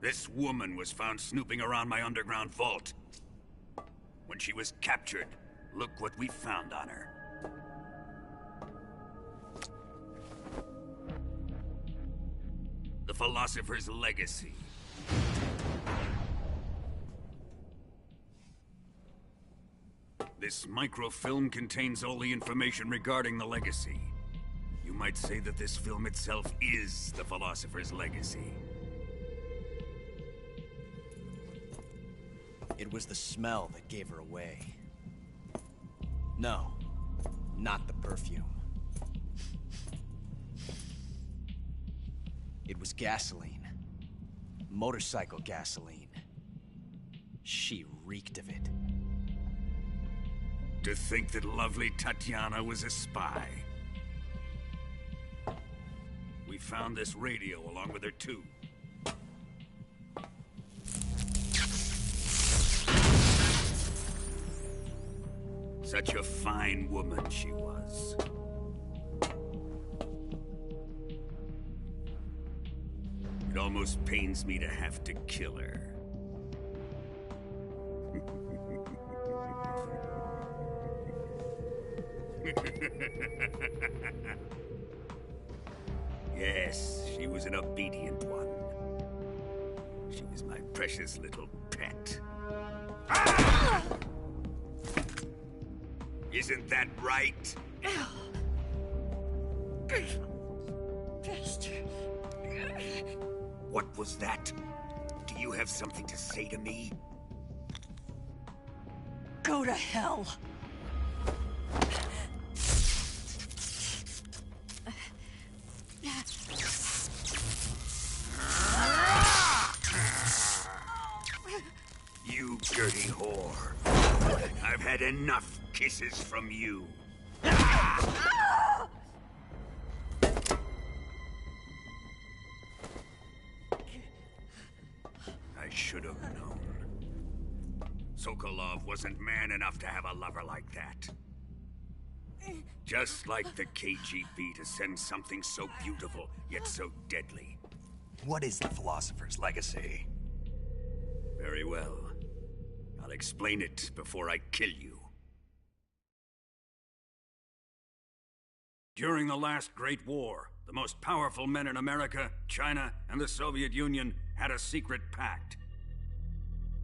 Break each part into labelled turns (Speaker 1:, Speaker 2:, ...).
Speaker 1: This woman was found snooping around my underground vault. When she was captured, look what we found on her. The Philosopher's Legacy. This microfilm contains all the information regarding the Legacy. You might say that this film itself is the Philosopher's Legacy.
Speaker 2: It was the smell that gave her away. No, not the perfume. It was gasoline. Motorcycle gasoline. She reeked of it.
Speaker 1: To think that lovely Tatiana was a spy. We found this radio along with her too. Such a fine woman she was. It almost pains me to have to kill her. Yes, she was an obedient one. She was my precious little pet. Ah! Isn't that right?
Speaker 3: Bastard.
Speaker 1: What was that? Do you have something to say to me?
Speaker 3: Go to hell.
Speaker 1: You dirty whore. I've had enough kisses from you. I should have known. Sokolov wasn't man enough to have a lover like that. Just like the KGB to send something so beautiful, yet so deadly.
Speaker 4: What is the Philosopher's Legacy?
Speaker 1: Very well. I'll explain it before I kill you. During the last Great War, the most powerful men in America, China, and the Soviet Union had a secret pact.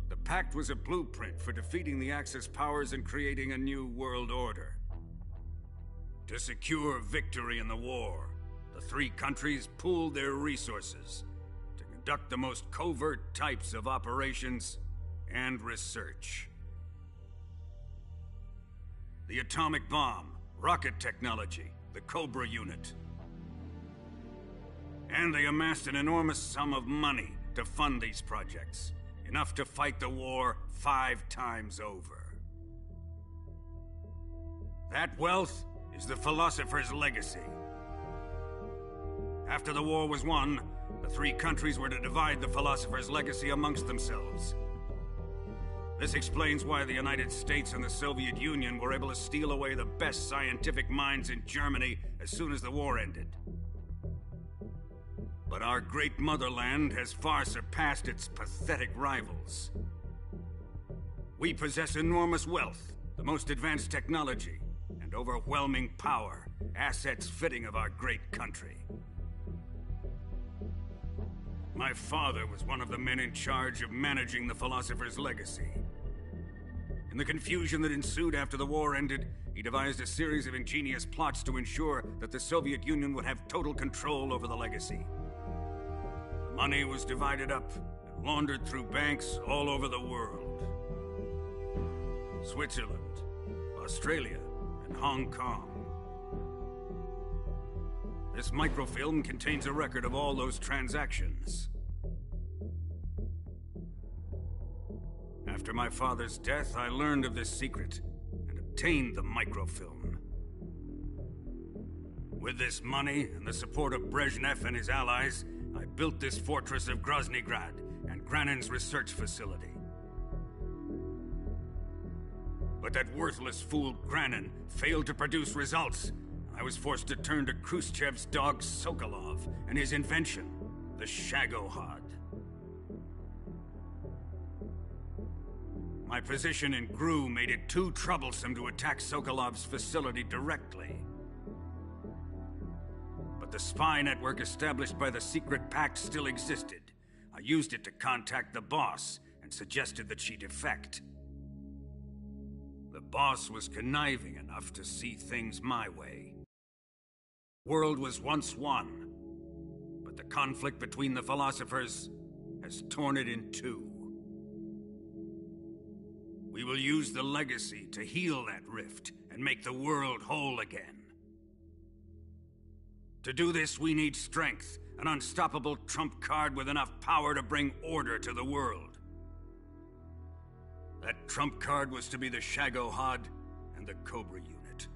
Speaker 1: The pact was a blueprint for defeating the Axis powers and creating a new world order. To secure victory in the war, the three countries pooled their resources to conduct the most covert types of operations and research. The atomic bomb, rocket technology, the Cobra unit. And they amassed an enormous sum of money to fund these projects, enough to fight the war 5 times over. That wealth is the Philosopher's Legacy. After the war was won, the three countries were to divide the Philosopher's Legacy amongst themselves. This explains why the United States and the Soviet Union were able to steal away the best scientific minds in Germany as soon as the war ended. But our great motherland has far surpassed its pathetic rivals. We possess enormous wealth, the most advanced technology, and overwhelming power, assets fitting of our great country. My father was one of the men in charge of managing the Philosopher's Legacy. In the confusion that ensued after the war ended, he devised a series of ingenious plots to ensure that the Soviet Union would have total control over the Legacy. The money was divided up and laundered through banks all over the world. Switzerland, Australia, and Hong Kong. This microfilm contains a record of all those transactions. After my father's death, I learned of this secret and obtained the microfilm. With this money and the support of Brezhnev and his allies, I built this fortress of Groznygrad and Granin's research facility. But that worthless fool Granin failed to produce results. I was forced to turn to Khrushchev's dog Sokolov and his invention, the Shagohod. My position in GRU made it too troublesome to attack Sokolov's facility directly. But the spy network established by the secret pact still existed. I used it to contact the boss and suggested that she defect. The boss was conniving enough to see things my way. World was once one, but the conflict between the philosophers has torn it in two. We will use the legacy to heal that rift and make the world whole again. To do this, we need strength, an unstoppable trump card with enough power to bring order to the world. That trump card was to be the Shagohod and the Cobra unit.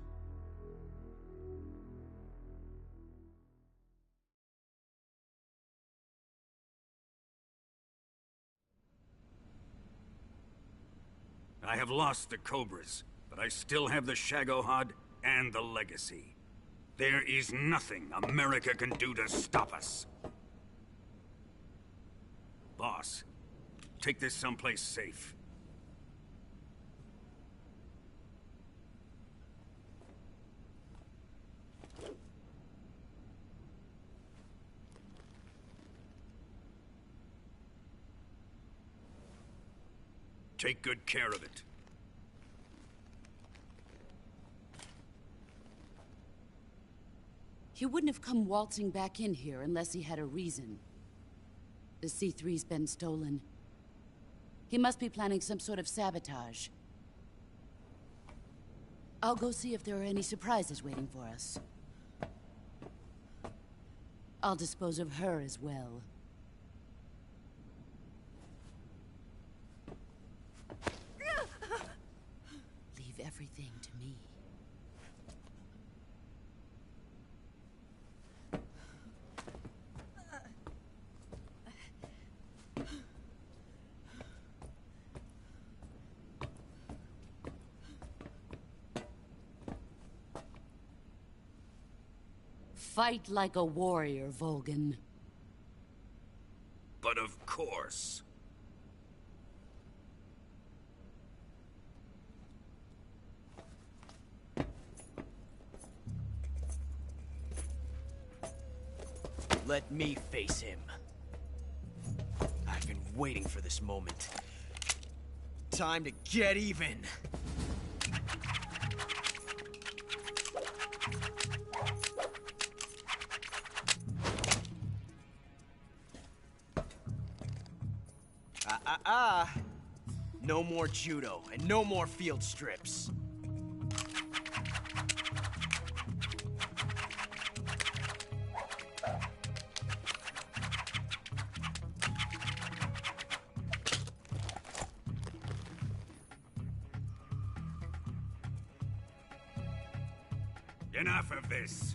Speaker 1: I have lost the Cobras, but I still have the Shagohod and the legacy. There is nothing America can do to stop us. Boss, take this someplace safe. Take good care of it.
Speaker 3: He wouldn't have come waltzing back in here unless he had a reason. The C3's been stolen. He must be planning some sort of sabotage. I'll go see if there are any surprises waiting for us. I'll dispose of her as well. Leave everything to me. Fight like a warrior, Volgin.
Speaker 1: But of course.
Speaker 2: Let me face him. I've been waiting for this moment. Time to get even. No more judo, and no more field strips.
Speaker 1: Enough of this.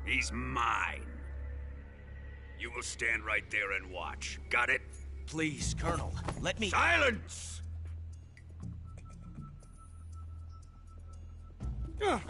Speaker 1: He's mine. You will stand right there and watch. Got it?
Speaker 2: Please, Colonel, let me—
Speaker 1: Silence! Huh?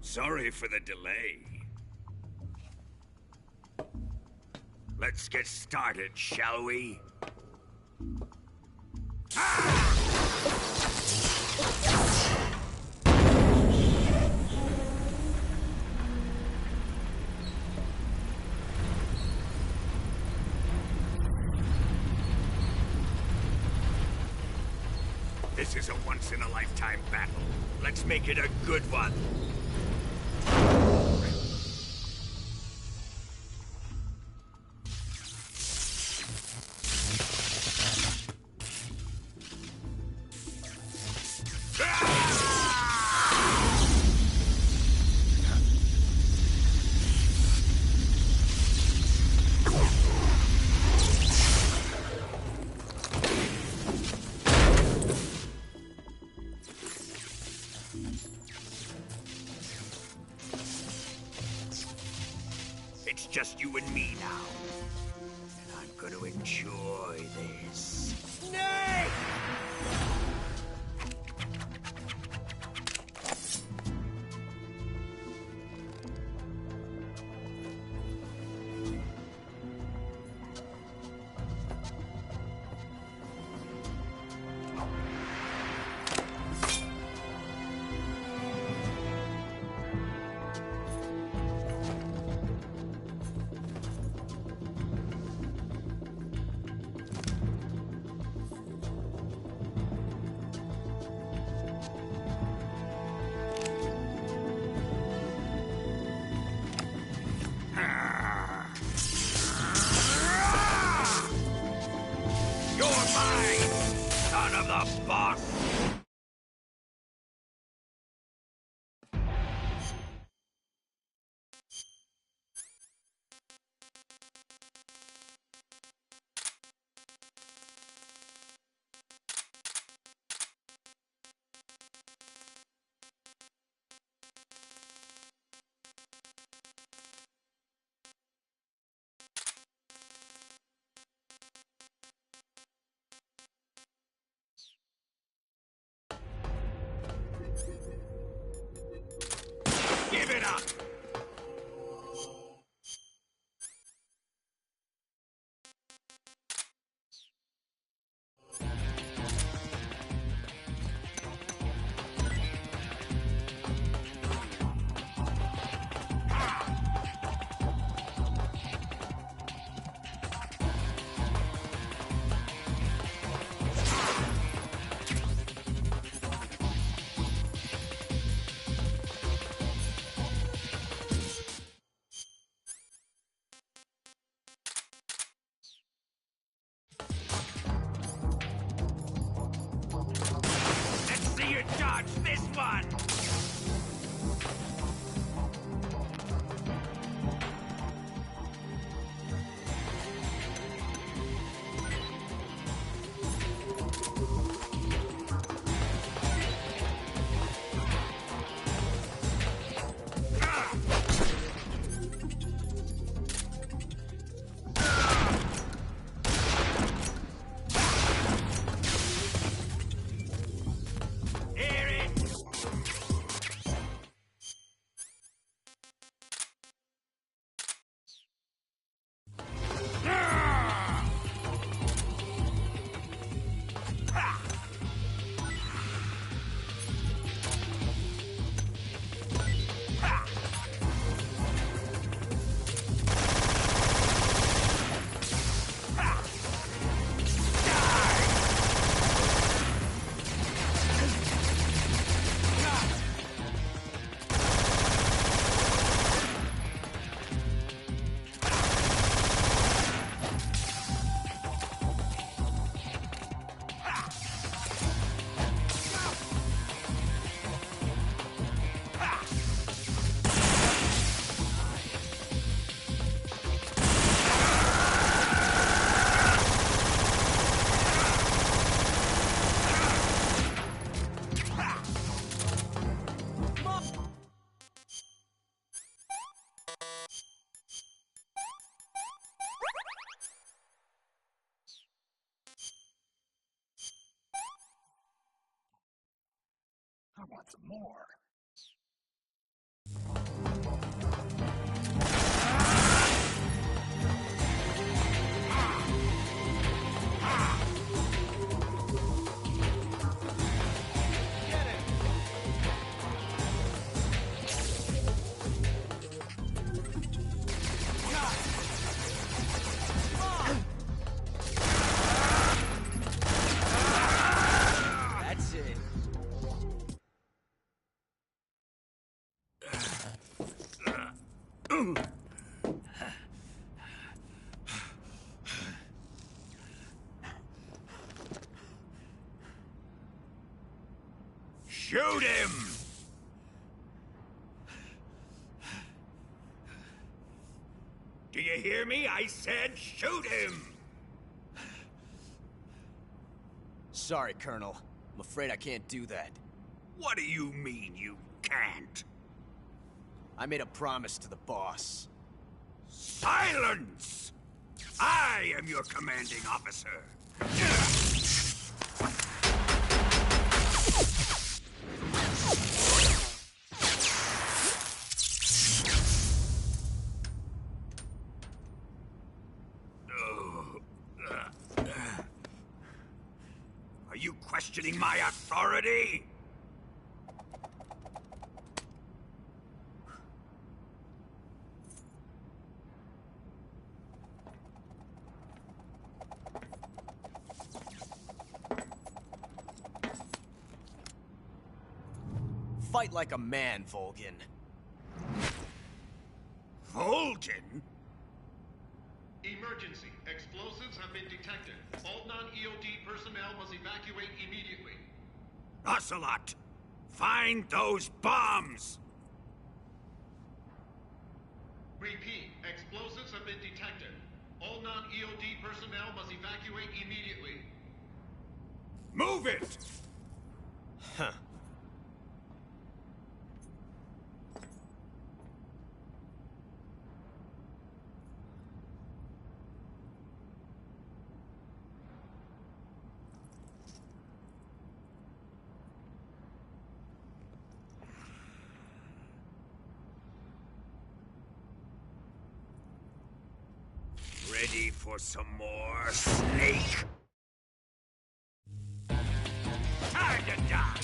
Speaker 1: Sorry for the delay. Let's get started, shall we? This is a once-in-a-lifetime battle. Let's make it a good one. Ah!
Speaker 4: just you and me now. And I'm gonna enjoy this.
Speaker 2: Snake!
Speaker 4: You're mine, son of the boss! Give it up! Let's see you dodge this one! Hear it! I want some more.
Speaker 2: That's it.
Speaker 4: Shoot him! Do you hear me? I said shoot him!
Speaker 2: Sorry, Colonel. I'm afraid I can't do that.
Speaker 4: What do you mean you can't?
Speaker 2: I made a promise to the boss.
Speaker 4: Silence! I am your commanding officer. Are you questioning my authority?
Speaker 2: Fight like a man, Volgin.
Speaker 4: Volgin?
Speaker 5: Emergency. Explosives have been detected. All non-EOD personnel must evacuate immediately.
Speaker 4: Ocelot! Find those bombs!
Speaker 5: Repeat. Explosives have been detected. All non-EOD personnel must evacuate immediately.
Speaker 4: Move it!
Speaker 2: Huh.
Speaker 4: Ready for some more, Snake? Time to die!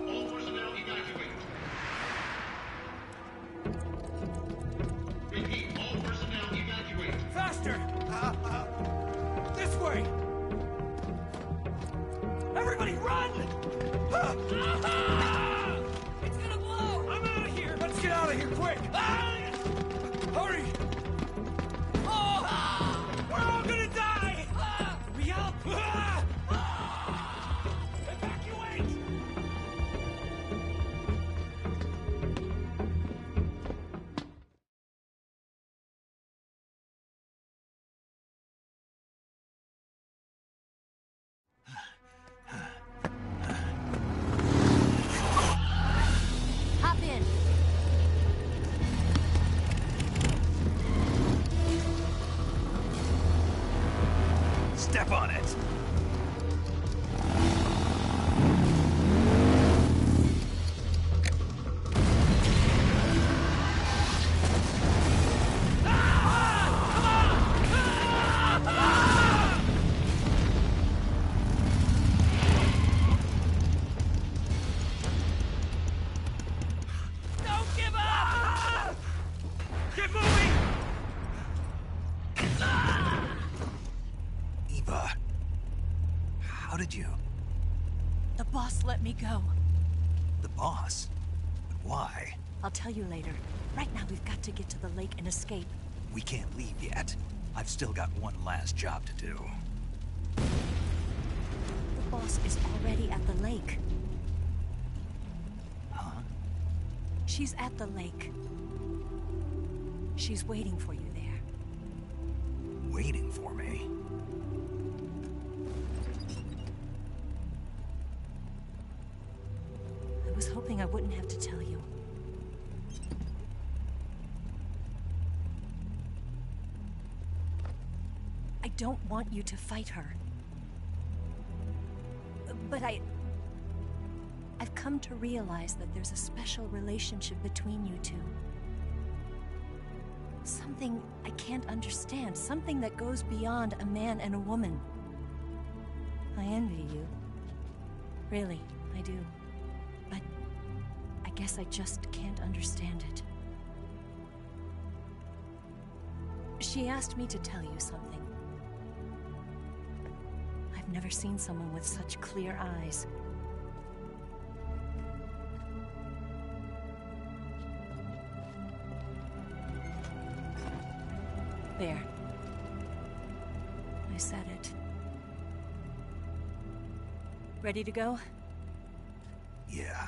Speaker 5: All personnel evacuate. Repeat. All personnel evacuate.
Speaker 2: Faster! This way! Everybody run! It's gonna blow! I'm out of here! Let's get out of here, quick! Hurry! We're all gonna die! We help! Evacuate!
Speaker 3: Hop in.
Speaker 2: Step on it! Don't give up! Get moving!
Speaker 4: Eva, how did you?
Speaker 6: The boss let me go.
Speaker 4: The boss? But why?
Speaker 6: I'll tell you later. Right now, we've got to get to the lake and escape.
Speaker 4: We can't leave yet. I've still got one last job to do.
Speaker 6: The boss is already at the lake.
Speaker 4: Huh?
Speaker 6: She's at the lake. She's waiting for you there.
Speaker 4: Waiting for me?
Speaker 6: I was hoping I wouldn't have to tell you. I don't want you to fight her. But I've come to realize that there's a special relationship between you two. Something I can't understand. Something that goes beyond a man and a woman. I envy you. Really, I do. But I guess I just can't understand it. She asked me to tell you something. I've never seen someone with such clear eyes. There. I said it. Ready to go?
Speaker 4: Yeah.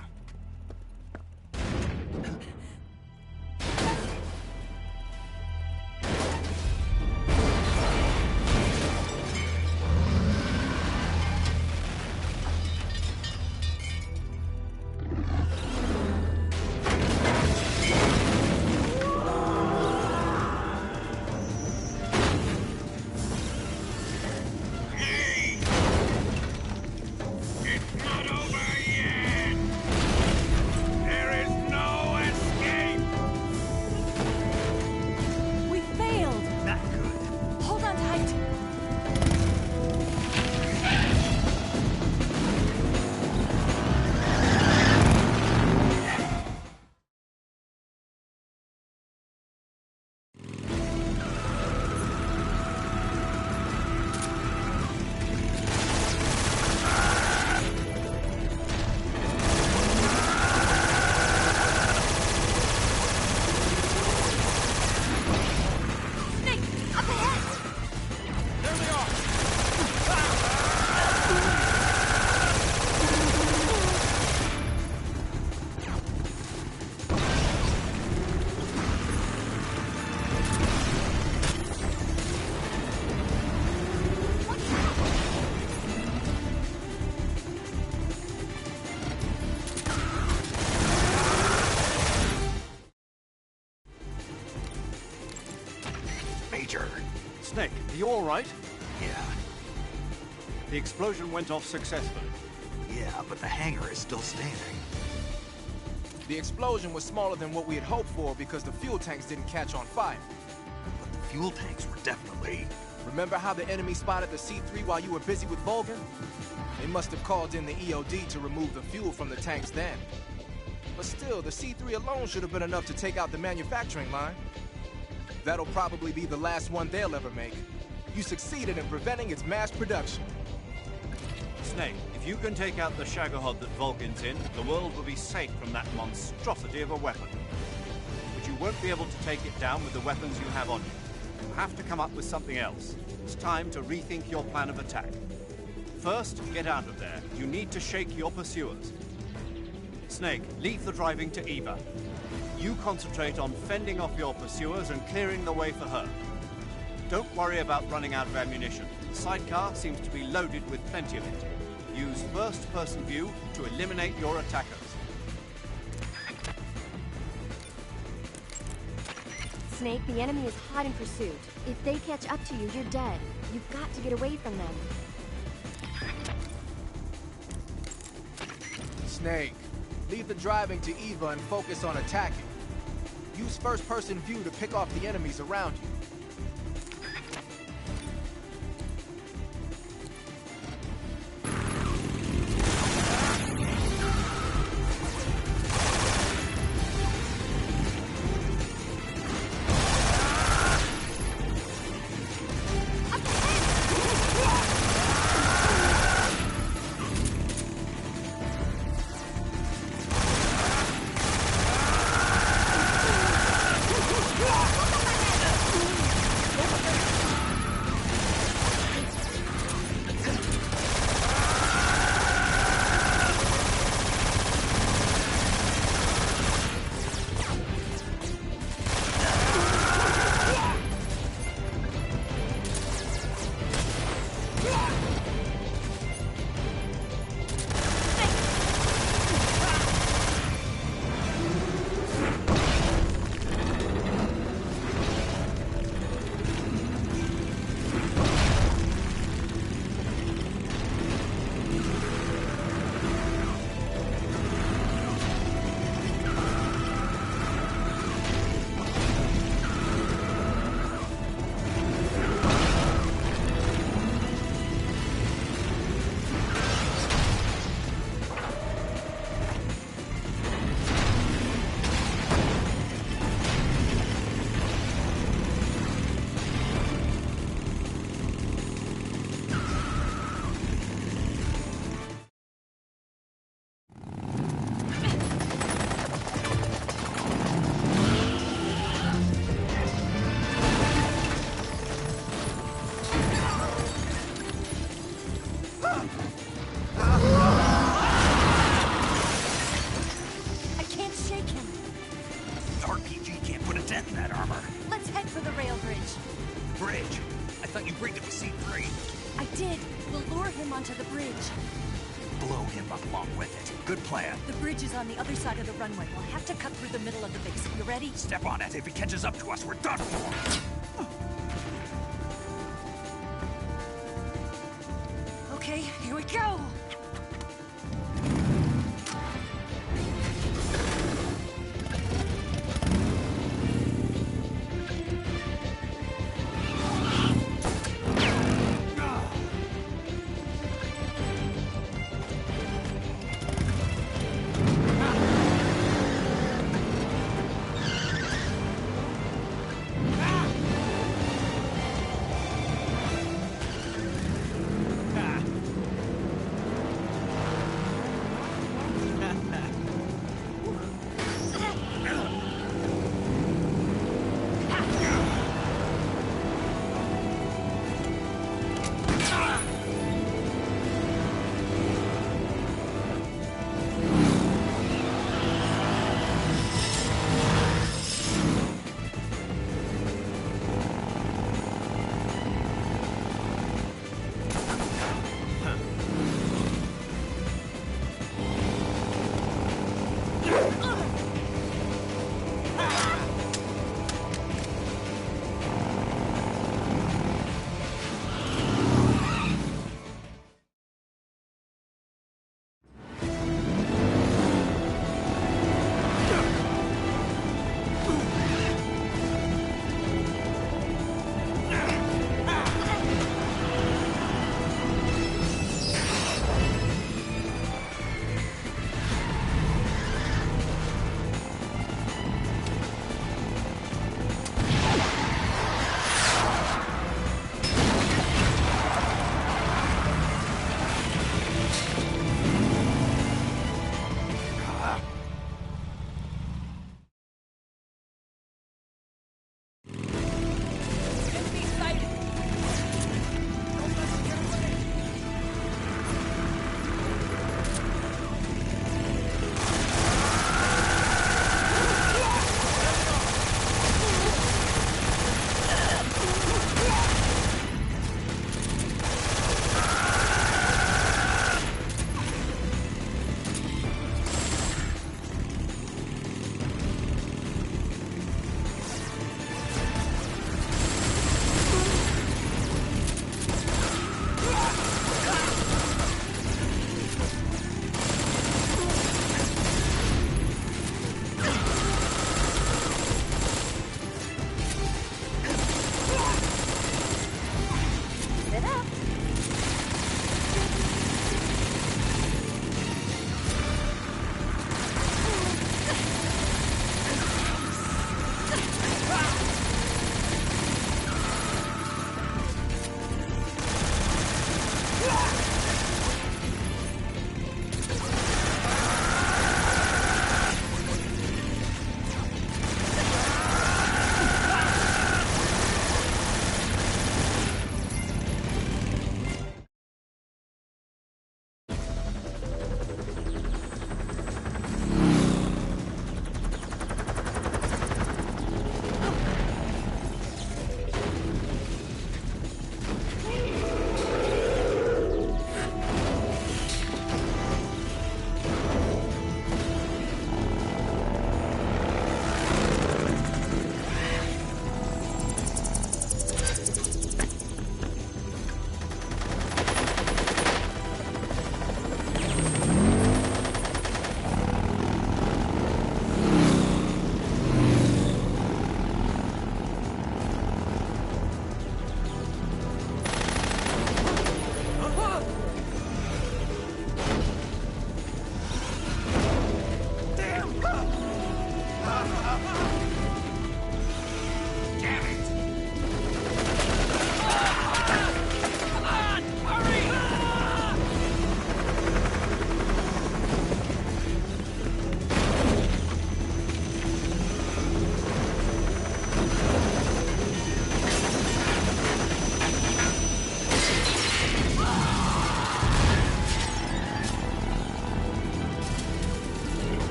Speaker 7: Snake, are you all right?
Speaker 4: Yeah.
Speaker 7: The explosion went off successfully.
Speaker 4: Yeah, but the hangar is still standing.
Speaker 8: The explosion was smaller than what we had hoped for because the fuel tanks didn't catch on fire.
Speaker 4: But the fuel tanks were definitely...
Speaker 8: Remember how the enemy spotted the C3 while you were busy with Vulcan? They must have called in the EOD to remove the fuel from the tanks then. But still, the C3 alone should have been enough to take out the manufacturing line. That'll probably be the last one they'll ever make. You succeeded in preventing its mass production.
Speaker 7: Snake, if you can take out the Shagohod that Vulcan's in, the world will be safe from that monstrosity of a weapon. But you won't be able to take it down with the weapons you have on you. You have to come up with something else. It's time to rethink your plan of attack. First, get out of there. You need to shake your pursuers. Snake, leave the driving to Eva. You concentrate on fending off your pursuers and clearing the way for her. Don't worry about running out of ammunition. The sidecar seems to be loaded with plenty of it. Use first-person view to eliminate your attackers.
Speaker 9: Snake, the enemy is hot in pursuit. If they catch up to you, you're dead. You've got to get away from them.
Speaker 8: Snake, leave the driving to Eva and focus on attacking. Use first-person view to pick off the enemies around you.
Speaker 4: bridge. I thought you rigged it with C3.
Speaker 6: I did. We'll lure him onto the bridge.
Speaker 4: Blow him up along with it. Good plan.
Speaker 6: The bridge is on the other side of the runway. We'll have to cut through the middle of the base. You ready?
Speaker 4: Step on it. If he catches up to us, we're done for.
Speaker 6: Okay, here we go!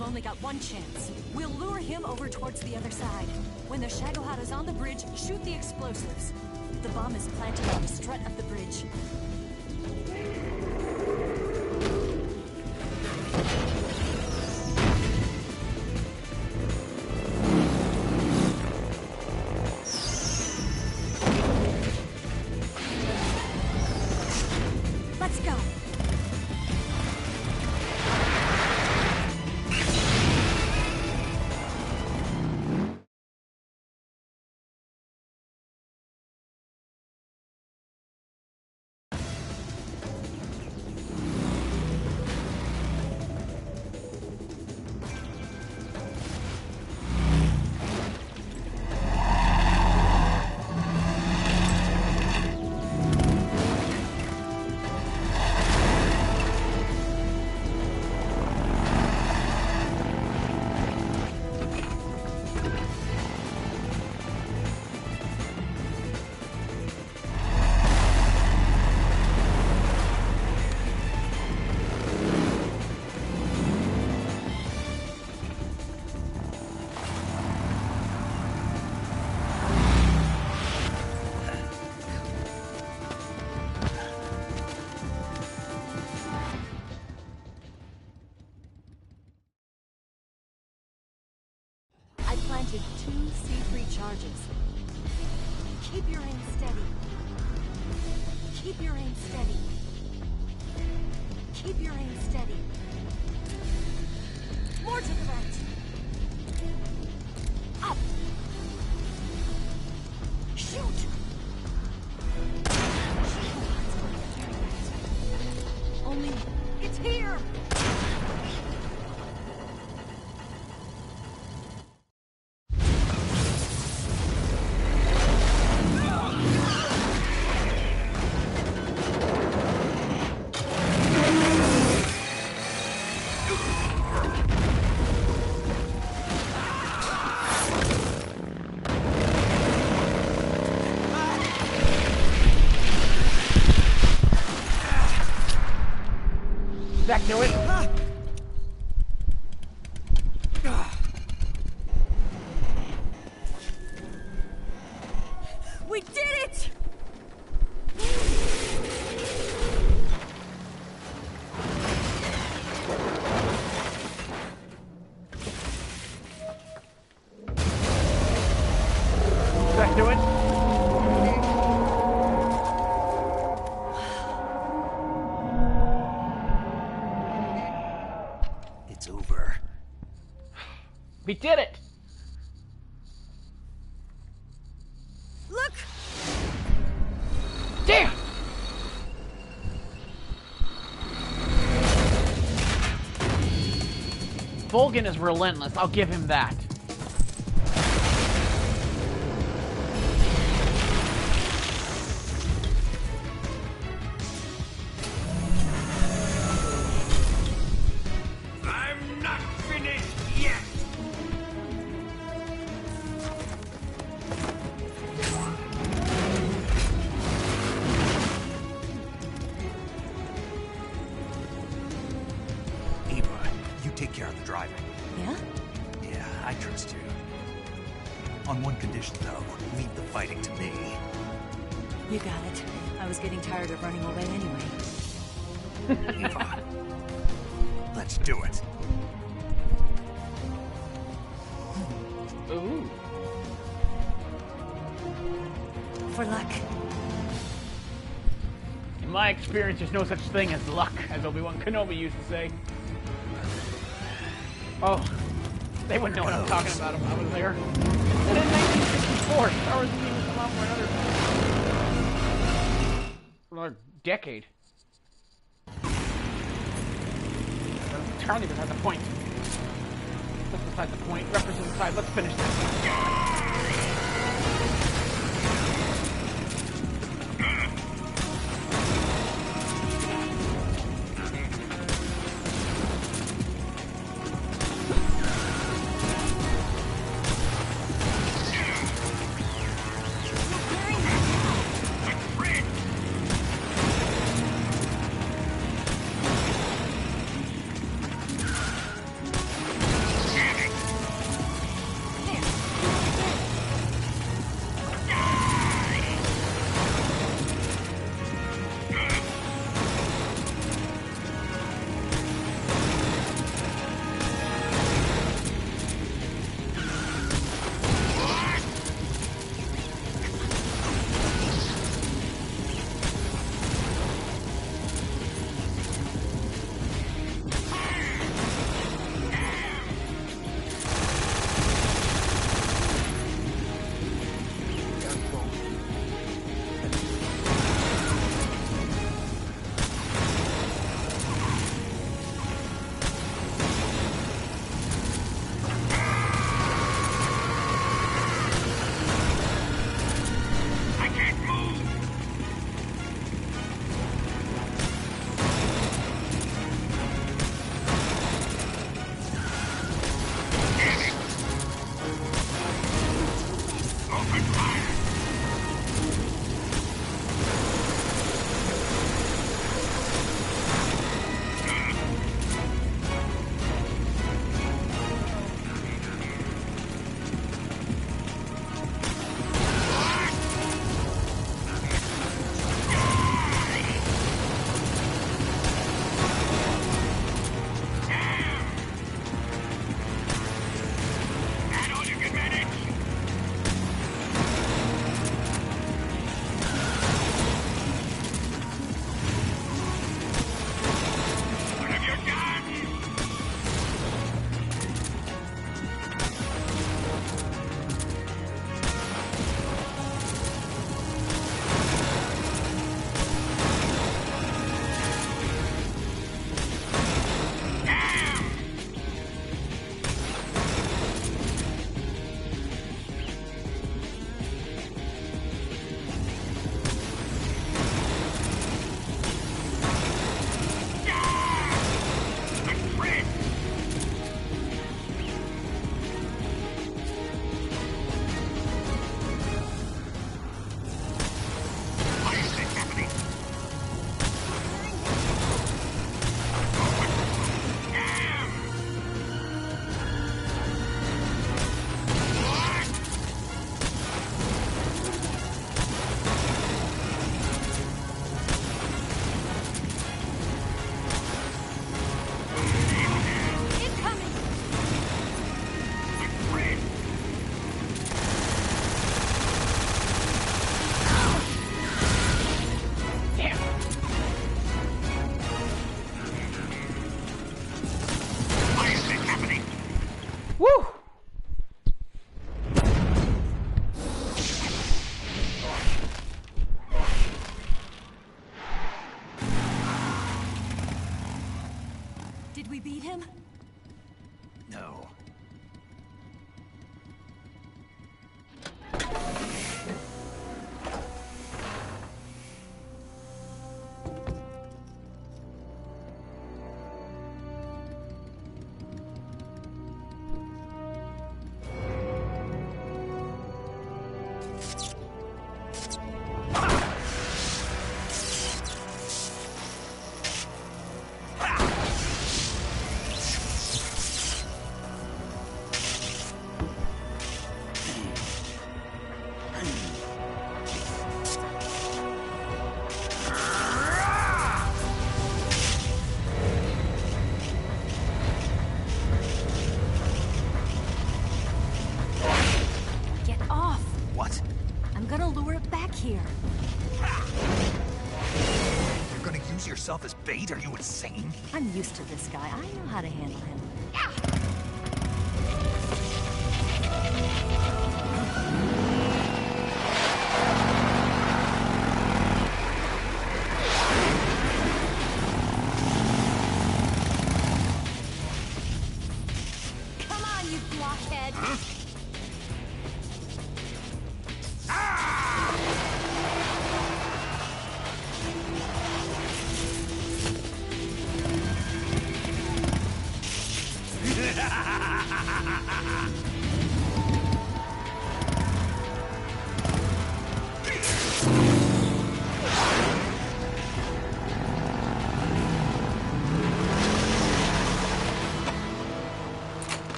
Speaker 6: You've only got one chance. We'll lure him over towards the other side. When the Shagohod is on the bridge, shoot the explosives. The bomb is planted on the strut of the bridge. Let's go. I planted 2 C3 charges. Keep your aim steady. Keep your aim steady. Keep your aim steady. More to the right. Up. Shoot. Only it's here.
Speaker 10: Zach, do it.
Speaker 6: We did it!
Speaker 10: Zach, do it.
Speaker 4: It's over.
Speaker 10: We did it!
Speaker 6: Look!
Speaker 10: Damn! Volgin is relentless, I'll give him that.
Speaker 1: I'm not finished yet!
Speaker 4: Eva, you take care of the driving.
Speaker 6: Yeah?
Speaker 4: Yeah, I trust you. On one condition, though. Leave the fighting to me.
Speaker 6: You got it. I was getting tired of running away anyway.
Speaker 4: Eva, let's do it.
Speaker 10: Ooh.
Speaker 6: For luck.
Speaker 10: In my experience, there's no such thing as luck, as Obi-Wan Kenobi used to say. Oh, they wouldn't know what I'm talking about if I was there. And in 1964, Star Wars didn't even come out for another decade. Entirely beside the point. That's beside the point. Reference aside, let's finish this.
Speaker 6: Did we beat him?
Speaker 4: No.
Speaker 6: Here.
Speaker 4: You're gonna use yourself as bait? Are you insane?
Speaker 6: I'm used to this guy. I know how to handle him.
Speaker 9: Come on, you blockhead!
Speaker 4: Huh?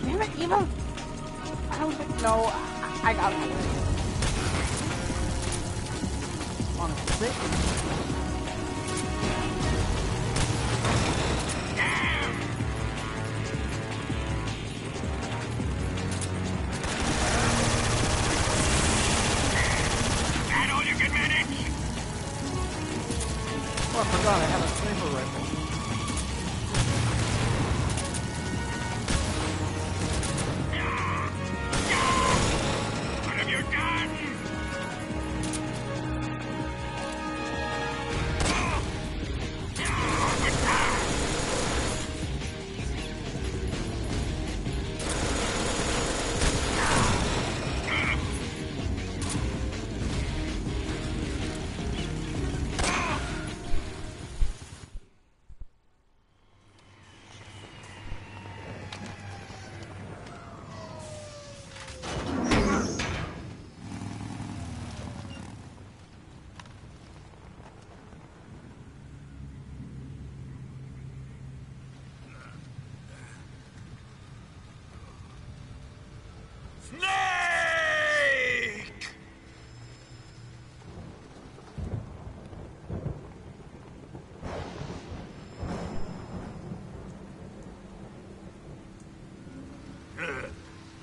Speaker 10: Damn it, Eva! I don't think. No, I got it. On a 6.
Speaker 2: That all you can manage?
Speaker 10: Oh, I forgot I have a sniper rifle.
Speaker 2: What have you done? Snake!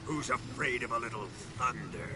Speaker 2: Who's afraid of a little thunder?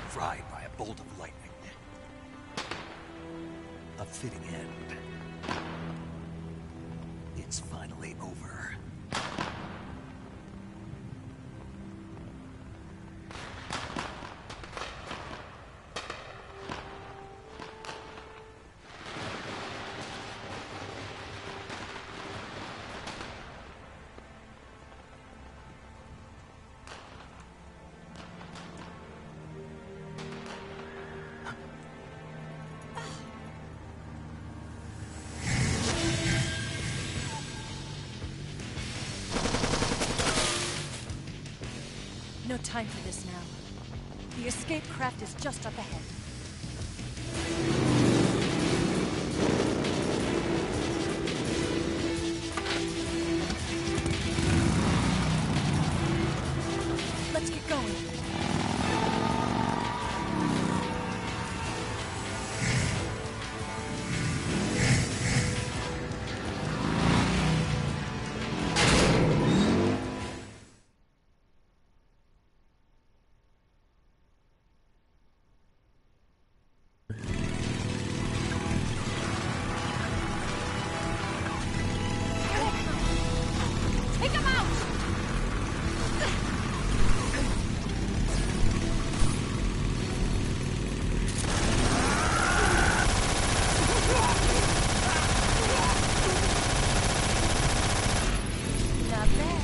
Speaker 4: Fried by a bolt of lightning. A fitting end. It's finally over.
Speaker 6: time for this now. The escape craft is just up ahead. Let's get going. Take him out! Not bad.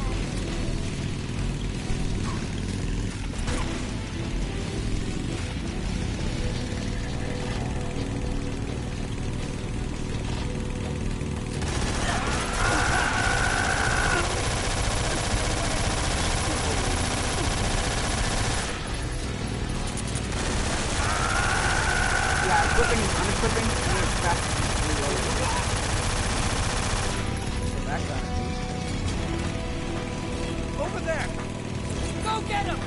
Speaker 10: Yeah, equipping, unequipping, and then back reloading. So that got it.
Speaker 2: Over there! Go get him!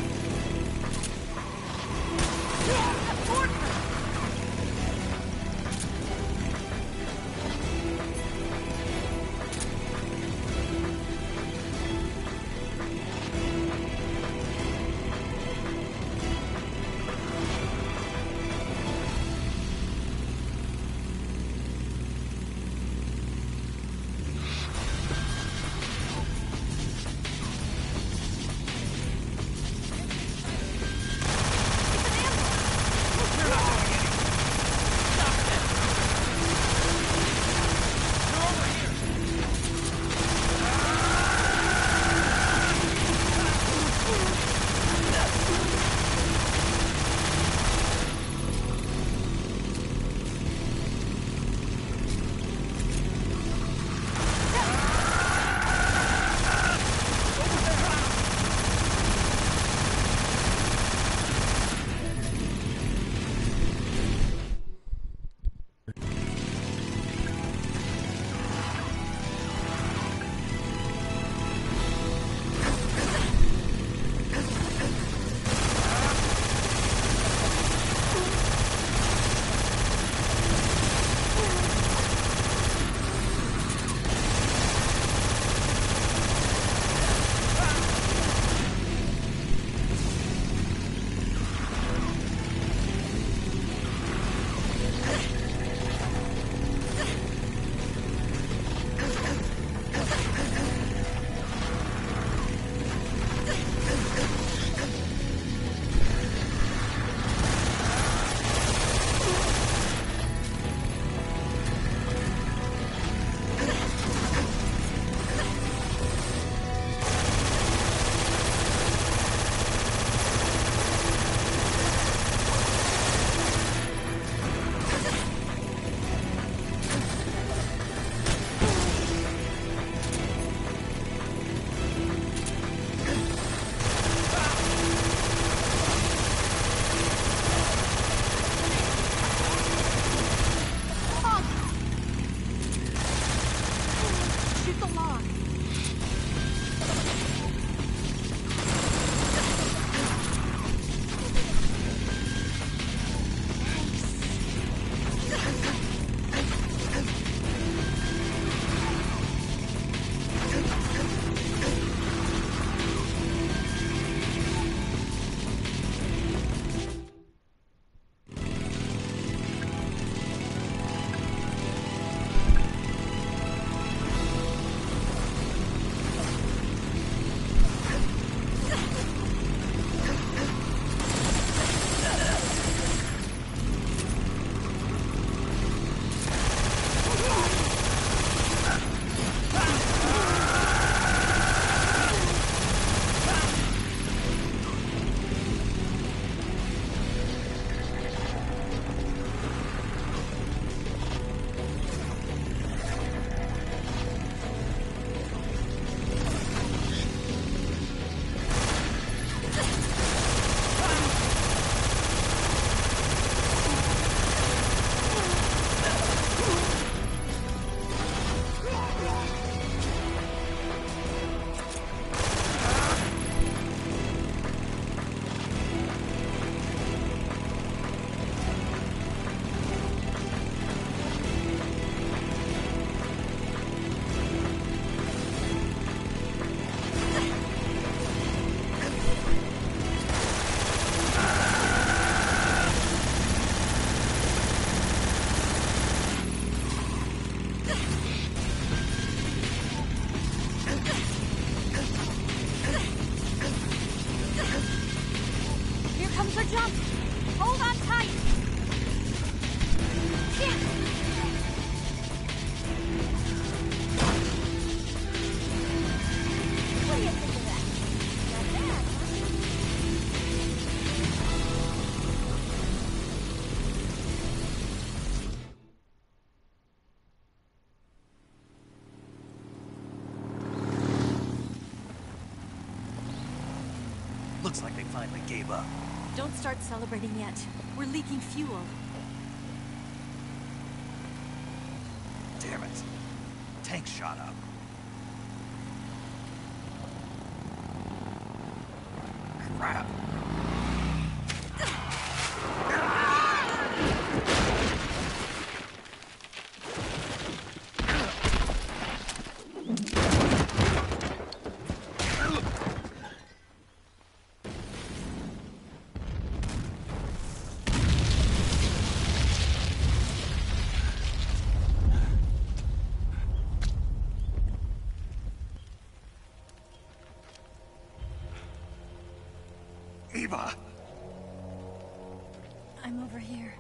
Speaker 9: Hold on tight! Yeah. What do you think of that? Not bad, huh?
Speaker 4: Looks like they finally gave up.
Speaker 6: Don't start celebrating yet. We're leaking fuel.
Speaker 4: Damn it. Tank shot up. Crap. Eva!
Speaker 6: I'm over here.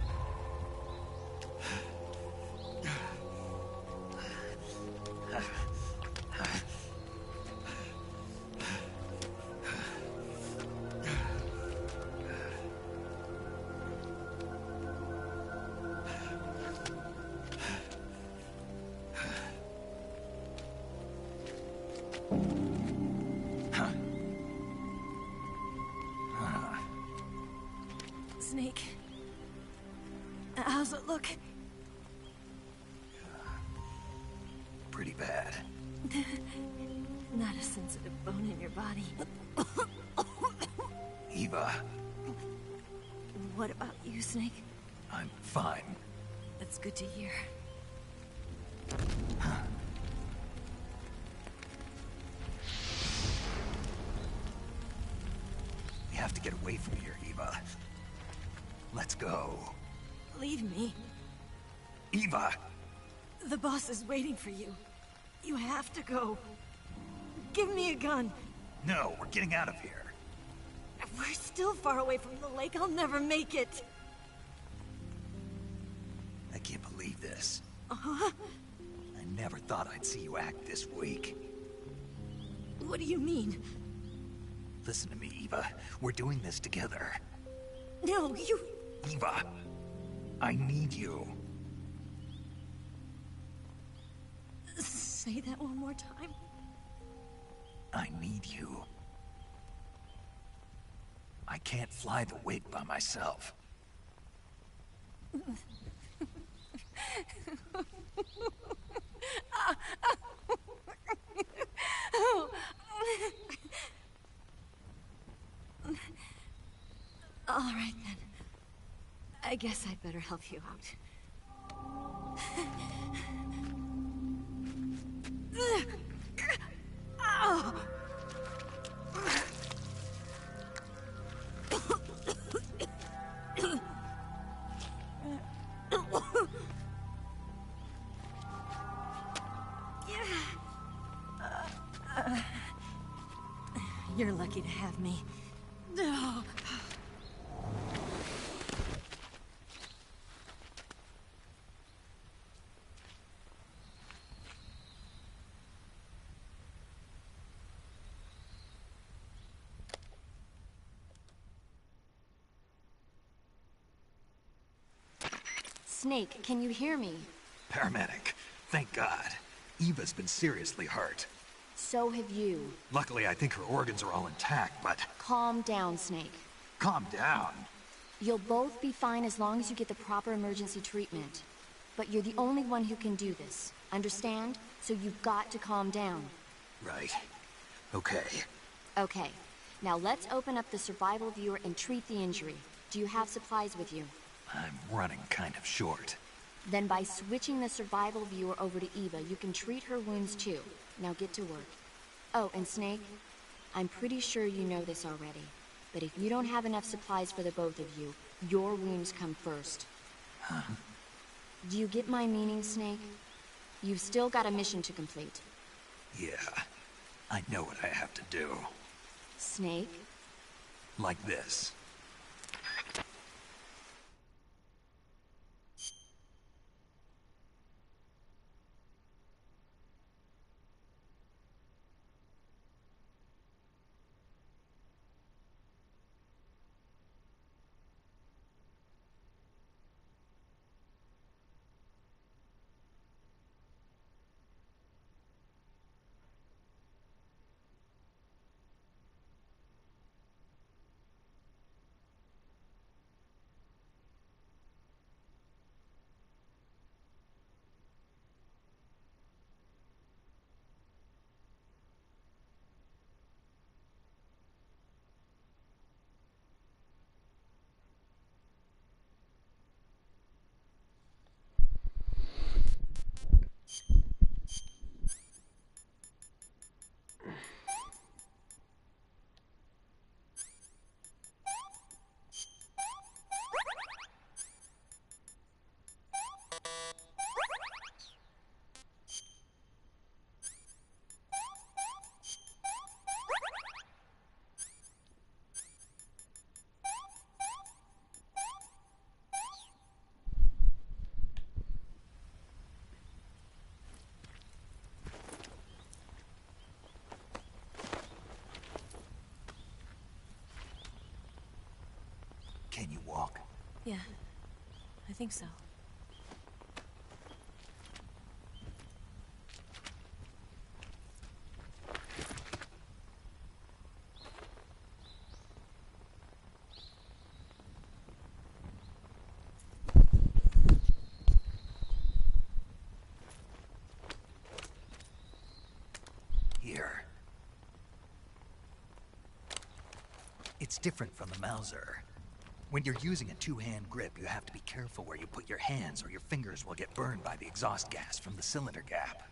Speaker 6: Snake. How's it look?
Speaker 4: Pretty bad.
Speaker 6: Not a sensitive bone in your body.
Speaker 4: Eva,
Speaker 6: What about you, Snake?
Speaker 4: I'm fine.
Speaker 6: That's good to hear.
Speaker 4: We have to get away from here, Eva. Let's go.
Speaker 6: Leave me.
Speaker 4: Eva!
Speaker 6: The boss is waiting for you. You have to go. Give me a gun.
Speaker 4: No, we're getting out of here.
Speaker 6: We're still far away from the lake. I'll never make it.
Speaker 4: I can't believe this.
Speaker 6: Uh-huh.
Speaker 4: I never thought I'd see you act this weak.
Speaker 6: What do you mean?
Speaker 4: Listen to me, Eva. We're doing this together.
Speaker 6: No, you...
Speaker 4: Eva, I need you.
Speaker 6: Say that one more time.
Speaker 4: I need you. I can't fly the wig by myself.
Speaker 6: All right, then. I guess I'd better help you out. Oh. You're lucky to have me. No.
Speaker 9: Snake, can you hear me?
Speaker 4: Paramedic, thank God. Eva's been seriously hurt.
Speaker 9: So have you.
Speaker 4: Luckily, I think her organs are all intact, but...
Speaker 9: Calm down, Snake.
Speaker 4: Calm down.
Speaker 9: You'll both be fine as long as you get the proper emergency treatment. But you're the only one who can do this. Understand? So you've got to calm down.
Speaker 4: Right. Okay.
Speaker 9: Okay. Now let's open up the survival viewer and treat the injury. Do you have supplies with you?
Speaker 4: I'm running kind of short.
Speaker 9: Then by switching the survival viewer over to Eva, you can treat her wounds too. Now get to work. Oh, and Snake, I'm pretty sure you know this already, but if you don't have enough supplies for the both of you, your wounds come first.
Speaker 4: Huh?
Speaker 9: Do you get my meaning, Snake? You've still got a mission to complete.
Speaker 4: Yeah, I know what I have to do.
Speaker 9: Snake?
Speaker 4: Like this.
Speaker 6: Yeah, I think so.
Speaker 4: Here. It's different from the Mauser. When you're using a two-hand grip, you have to be careful where you put your hands or your fingers will get burned by the exhaust gas from the cylinder gap.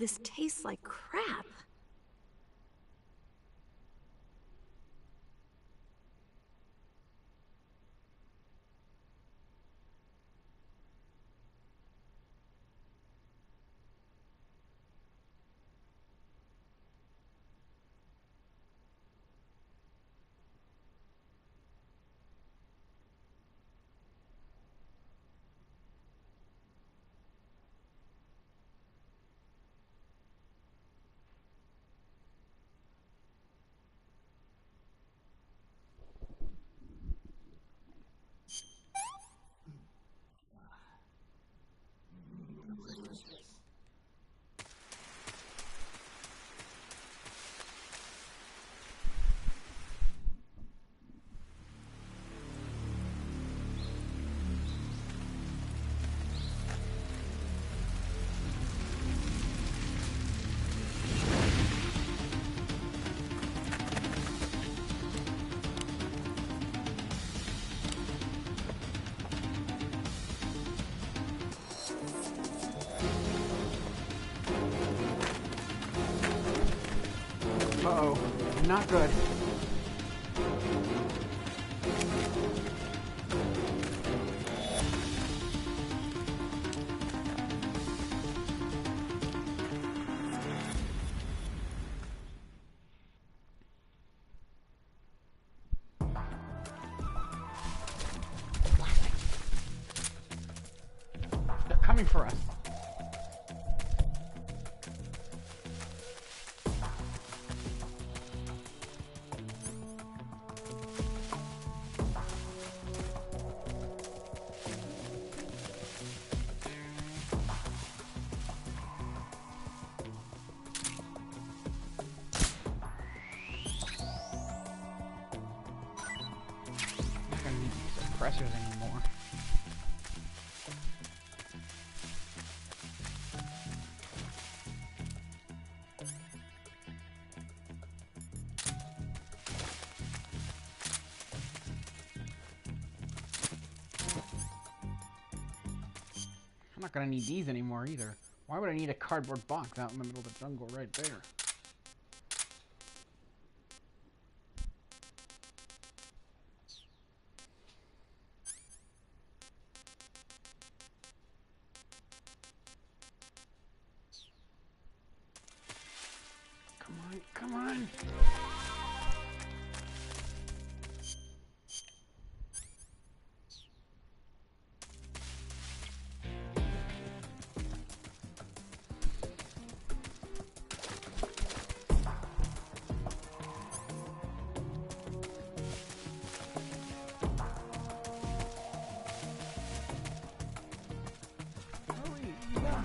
Speaker 6: This tastes like crap.
Speaker 10: Uh-oh. Not good. They're coming for us. Not gonna need these suppressors anymore. I'm not gonna need these anymore either. Why would I need a cardboard box out in the middle of the jungle right there? Come on, come on! Hurry, yeah.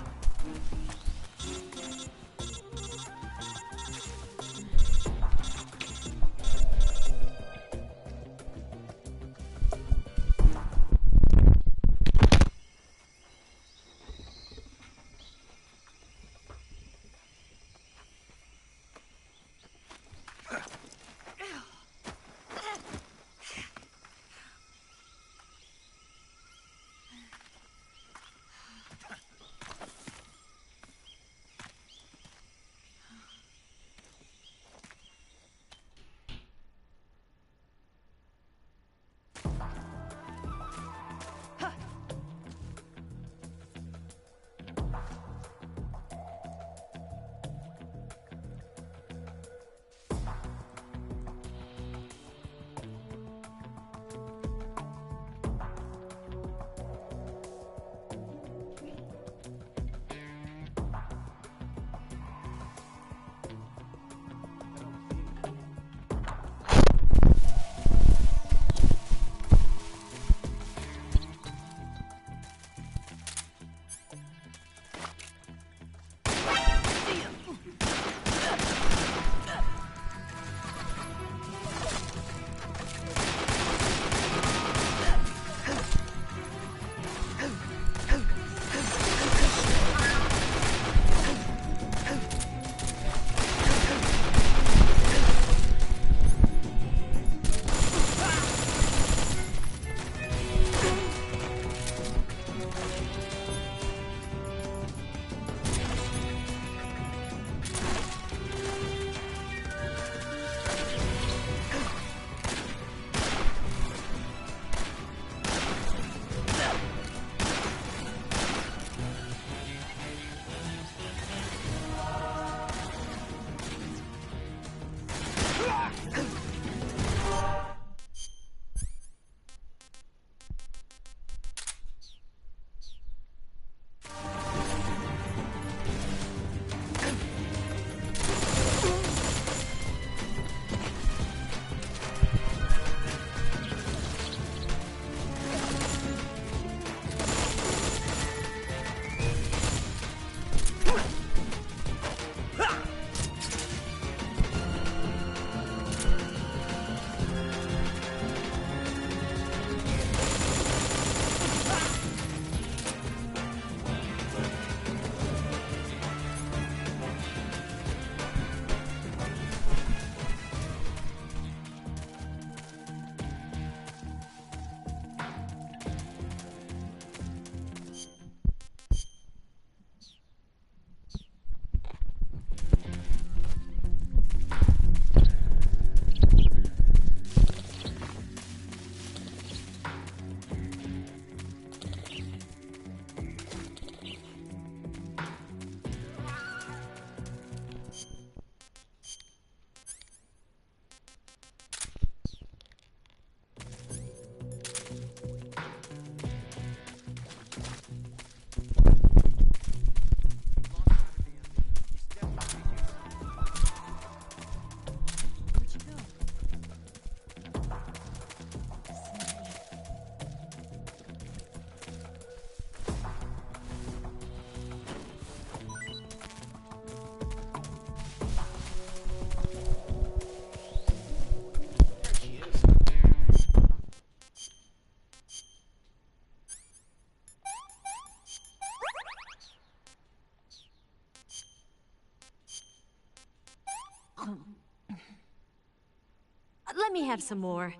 Speaker 6: Let me have some more.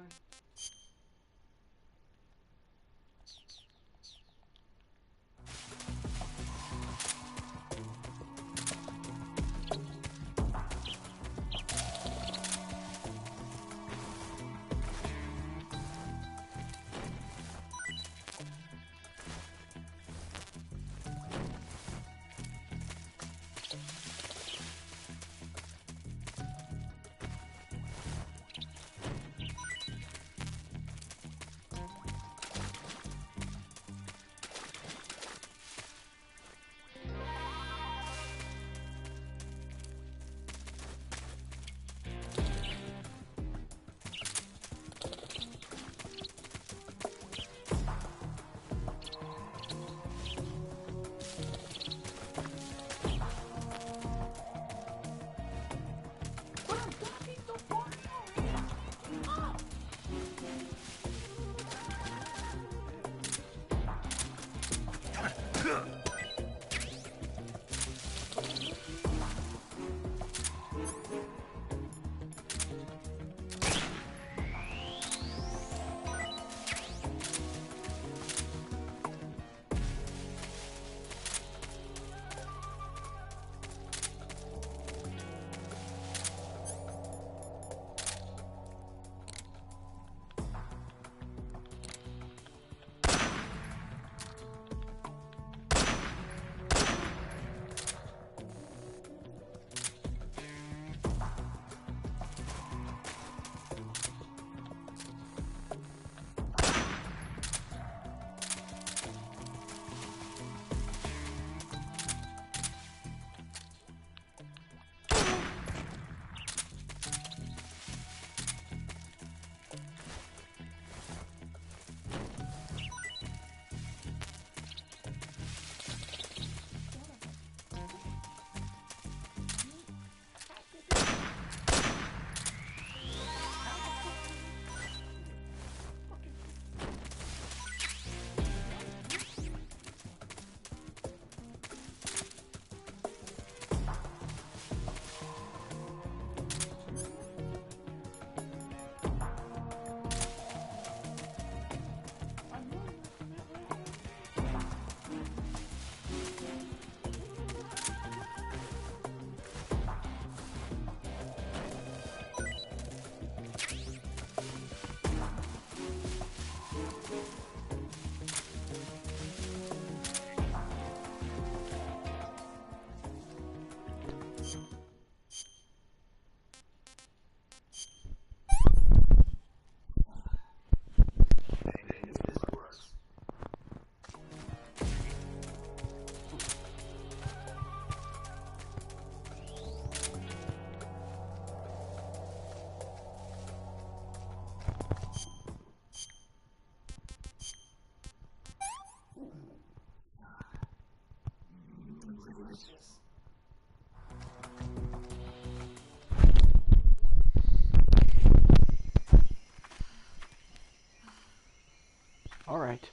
Speaker 10: Alright.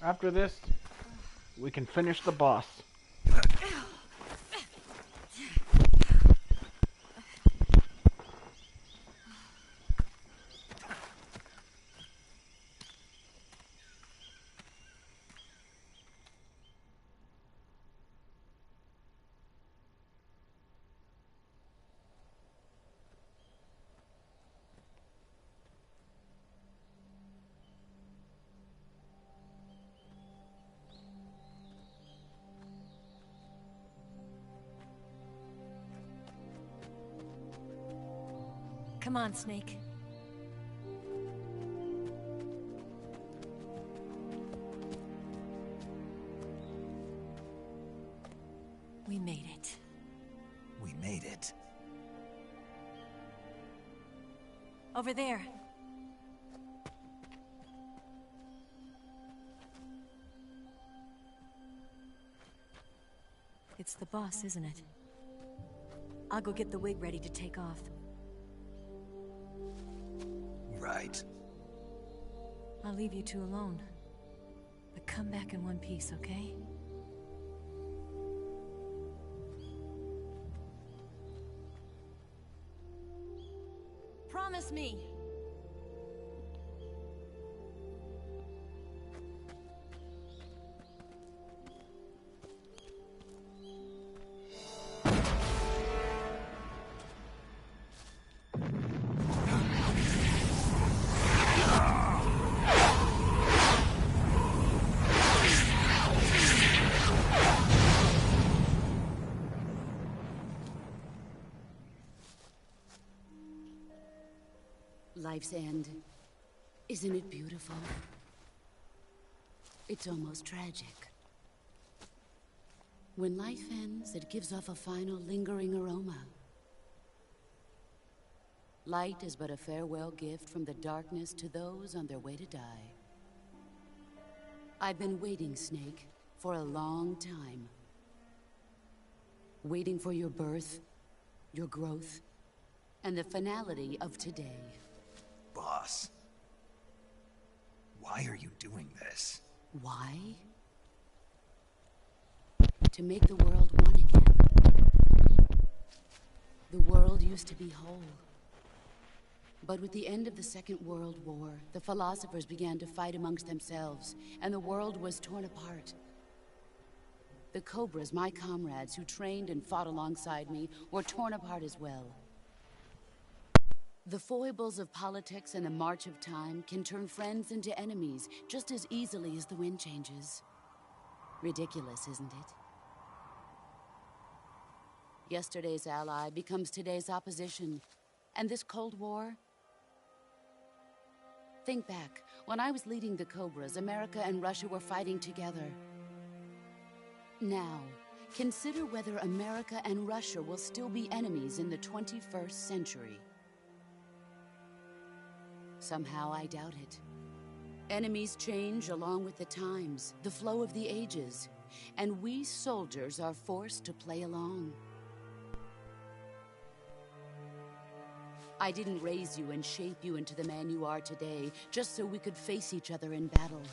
Speaker 10: After this, we can finish the boss.
Speaker 6: Come on, Snake. We made it.
Speaker 4: We made it.
Speaker 6: Over there. It's the boss, isn't it? I'll go get the wig ready to take off.
Speaker 4: Right.
Speaker 6: I'll leave you two alone. But come back in one piece, okay? Promise me,
Speaker 3: life's end. Isn't it beautiful? It's almost tragic. When life ends, it gives off a final lingering aroma. Light is but a farewell gift from the darkness to those on their way to die. I've been waiting, Snake, for a long time. Waiting for your birth, your growth, and the finality of today.
Speaker 4: Boss, why are you doing this?
Speaker 3: Why? To make the world one again. The world used to be whole. But with the end of the Second World War, the philosophers began to fight amongst themselves, and the world was torn apart. The Cobras, my comrades who trained and fought alongside me, were torn apart as well. The foibles of politics and the march of time can turn friends into enemies just as easily as the wind changes. Ridiculous, isn't it? Yesterday's ally becomes today's opposition, and this Cold War... Think back. When I was leading the Cobras, America and Russia were fighting together. Now, consider whether America and Russia will still be enemies in the 21st century. Somehow I doubt it. Enemies change along with the times, the flow of the ages, and we soldiers are forced to play along. I didn't raise you and shape you into the man you are today, just so we could face each other in battle.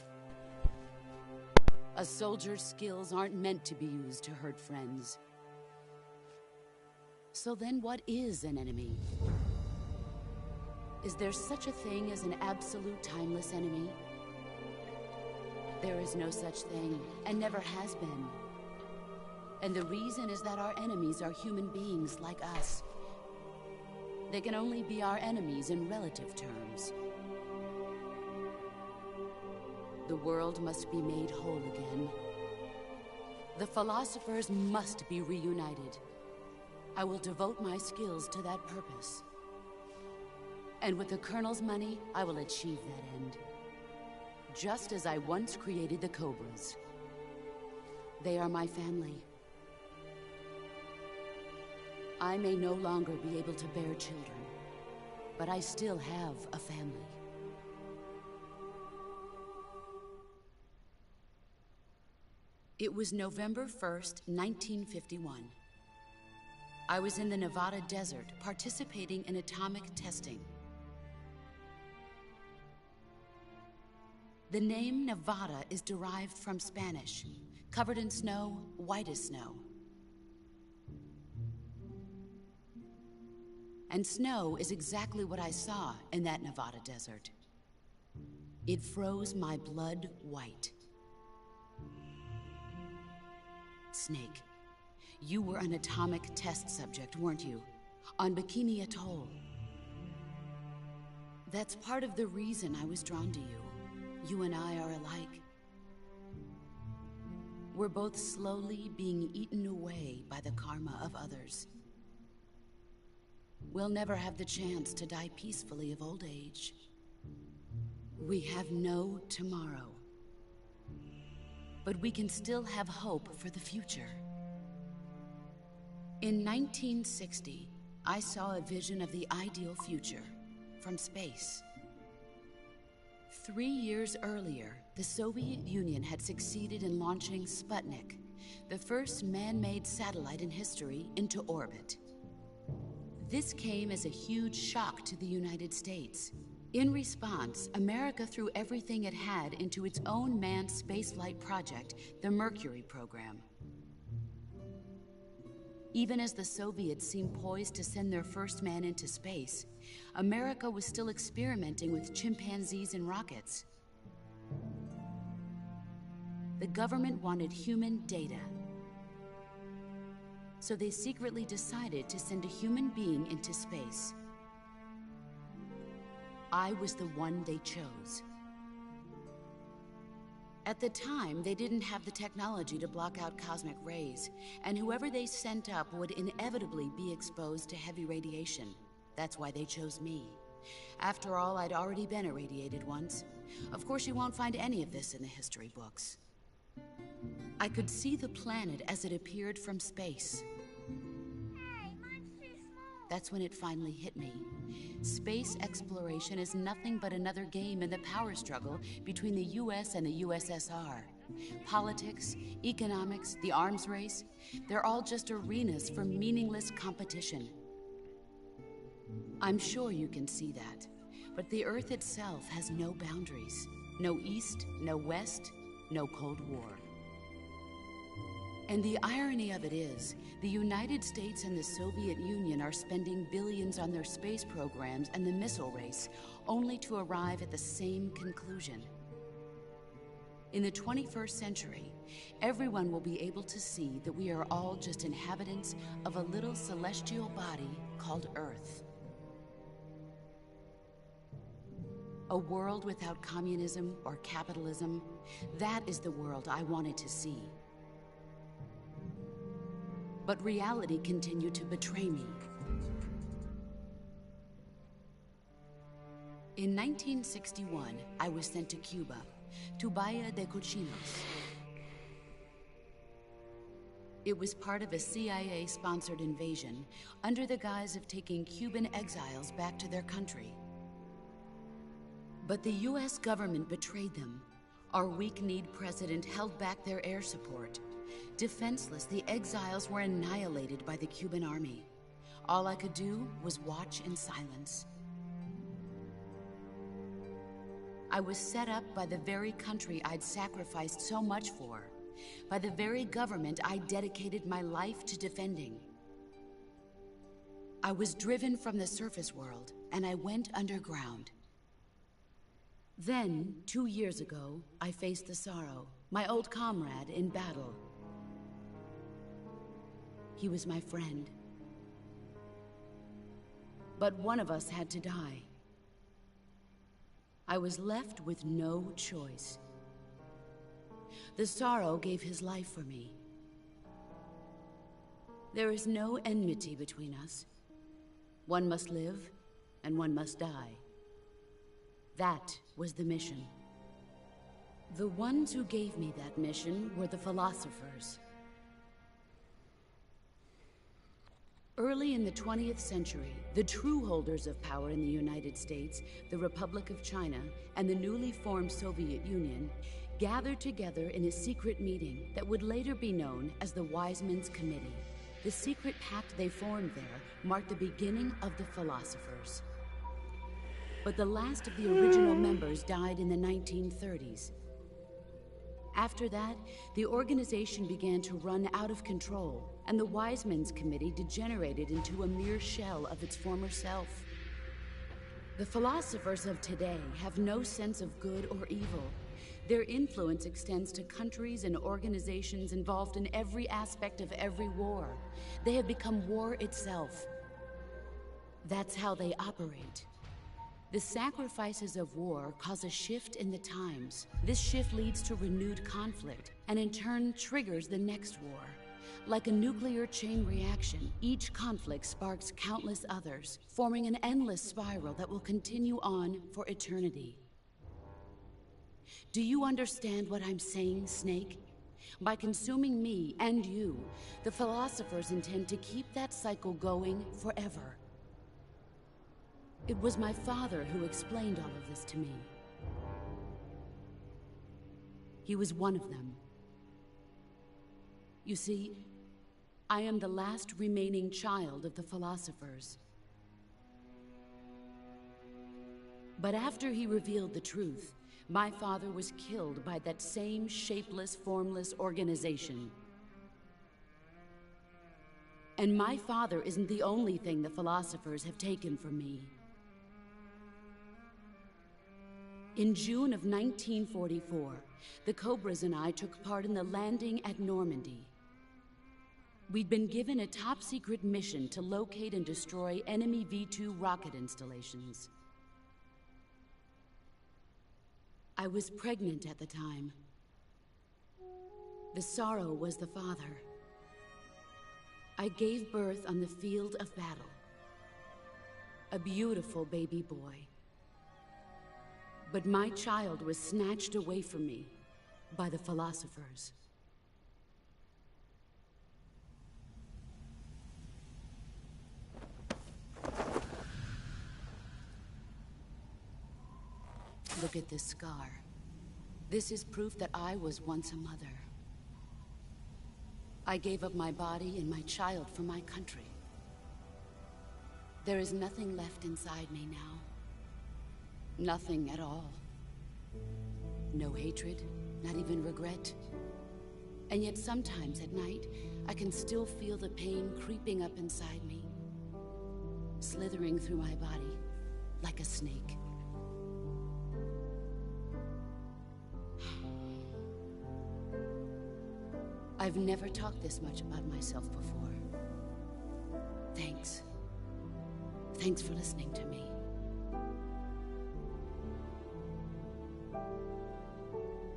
Speaker 3: A soldier's skills aren't meant to be used to hurt friends. So then what is an enemy? Is there such a thing as an absolute timeless enemy? There is no such thing, and never has been. And the reason is that our enemies are human beings like us. They can only be our enemies in relative terms. The world must be made whole again. The philosophers must be reunited. I will devote my skills to that purpose. And with the Colonel's money, I will achieve that end. Just as I once created the Cobras. They are my family. I may no longer be able to bear children, but I still have a family. It was November 1st, 1951. I was in the Nevada desert participating in atomic testing. The name Nevada is derived from Spanish, covered in snow, white as snow. And snow is exactly what I saw in that Nevada desert. It froze my blood white. Snake, you were an atomic test subject, weren't you? On Bikini Atoll. That's part of the reason I was drawn to you. You and I are alike. We're both slowly being eaten away by the karma of others. We'll never have the chance to die peacefully of old age. We have no tomorrow. But we can still have hope for the future. In 1960, I saw a vision of the ideal future from space. 3 years earlier, the Soviet Union had succeeded in launching Sputnik, the first man-made satellite in history, into orbit. This came as a huge shock to the United States. In response, America threw everything it had into its own manned spaceflight project, the Mercury program. Even as the Soviets seemed poised to send their first man into space, America was still experimenting with chimpanzees and rockets. The government wanted human data. So they secretly decided to send a human being into space. I was the one they chose. At the time, they didn't have the technology to block out cosmic rays, and whoever they sent up would inevitably be exposed to heavy radiation. That's why they chose me. After all, I'd already been irradiated once. Of course, you won't find any of this in the history books. I could see the planet as it appeared from space.
Speaker 11: Hey, mine's too small.
Speaker 3: That's when it finally hit me. Space exploration is nothing but another game in the power struggle between the US and the USSR. Politics, economics, the arms race, they're all just arenas for meaningless competition. I'm sure you can see that, but the Earth itself has no boundaries. No East, no West, no Cold War. And the irony of it is, the United States and the Soviet Union are spending billions on their space programs and the missile race, only to arrive at the same conclusion. In the 21st century, everyone will be able to see that we are all just inhabitants of a little celestial body called Earth. A world without communism or capitalism, that is the world I wanted to see. But reality continued to betray me. In 1961, I was sent to Cuba, to Bahia de Cochinos. It was part of a CIA-sponsored invasion under the guise of taking Cuban exiles back to their country. But the US government betrayed them. Our weak-kneed president held back their air support. Defenseless, the exiles were annihilated by the Cuban army. All I could do was watch in silence. I was set up by the very country I'd sacrificed so much for, by the very government I dedicated my life to defending. I was driven from the surface world, and I went underground. Then, 2 years ago, I faced the Sorrow, my old comrade in battle. He was my friend. But one of us had to die. I was left with no choice. The Sorrow gave his life for me. There is no enmity between us. One must live, and one must die. That was the mission. The ones who gave me that mission were the philosophers. Early in the 20th century, the true holders of power in the United States, the Republic of China, and the newly formed Soviet Union gathered together in a secret meeting that would later be known as the Wiseman's Committee. The secret pact they formed there marked the beginning of the philosophers. But the last of the original members died in the 1930s. After that, the organization began to run out of control, and the Wiseman's Committee degenerated into a mere shell of its former self. The philosophers of today have no sense of good or evil. Their influence extends to countries and organizations involved in every aspect of every war. They have become war itself. That's how they operate. The sacrifices of war cause a shift in the times. This shift leads to renewed conflict, and in turn triggers the next war. Like a nuclear chain reaction, each conflict sparks countless others, forming an endless spiral that will continue on for eternity. Do you understand what I'm saying, Snake? By consuming me and you, the philosophers intend to keep that cycle going forever. It was my father who explained all of this to me. He was one of them. You see, I am the last remaining child of the philosophers. But after he revealed the truth, my father was killed by that same shapeless, formless organization. And my father isn't the only thing the philosophers have taken from me. In June of 1944, the Cobras and I took part in the landing at Normandy. We'd been given a top-secret mission to locate and destroy enemy V-2 rocket installations. I was pregnant at the time. The Sorrow was the father. I gave birth on the field of battle. a beautiful baby boy. But my child was snatched away from me by the philosophers. Look at this scar. This is proof that I was once a mother. I gave up my body and my child for my country. There is nothing left inside me now. Nothing at all. No hatred, not even regret. And yet sometimes at night, I can still feel the pain creeping up inside me, slithering through my body like a snake. I've never talked this much about myself before. Thanks. Thanks for listening to me.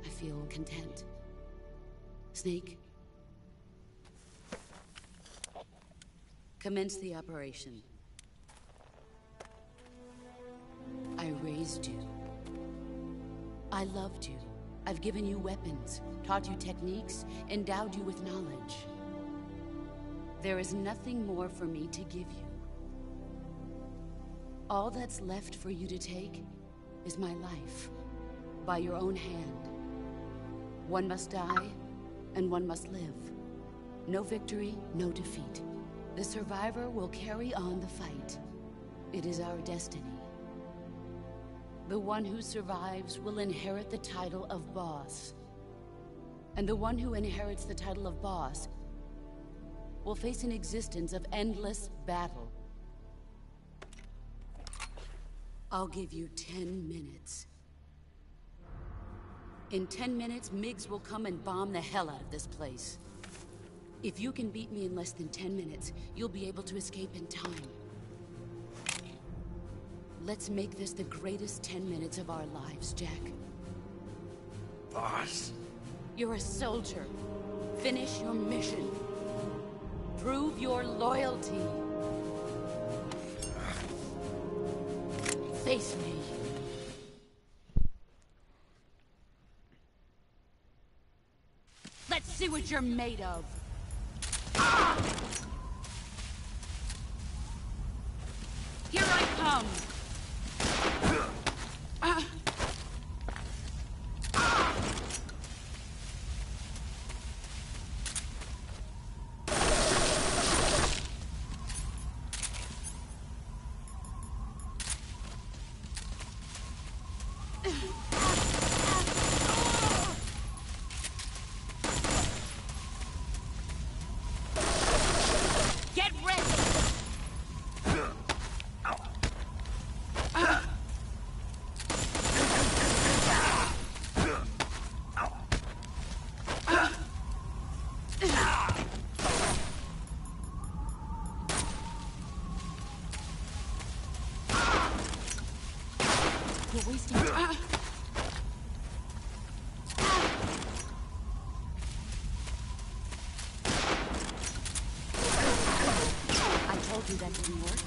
Speaker 3: I feel content. Snake, commence the operation. I raised you. I loved you. I've given you weapons, taught you techniques, endowed you with knowledge. There is nothing more for me to give you. All that's left for you to take is my life, by your own hand. One must die, and one must live. No victory, no defeat. The survivor will carry on the fight. It is our destiny. The one who survives will inherit the title of boss. And the one who inherits the title of boss will face an existence of endless battle. I'll give you 10 minutes. In 10 minutes, MiGs will come and bomb the hell out of this place. If you can beat me in less than 10 minutes, you'll be able to escape in time. Let's make this the greatest 10 minutes of our lives, Jack.
Speaker 4: Boss?
Speaker 3: You're a soldier. Finish your mission. Prove your loyalty. Face me. Let's see what you're made of. Here I come. You're wasting time. I told you that didn't work.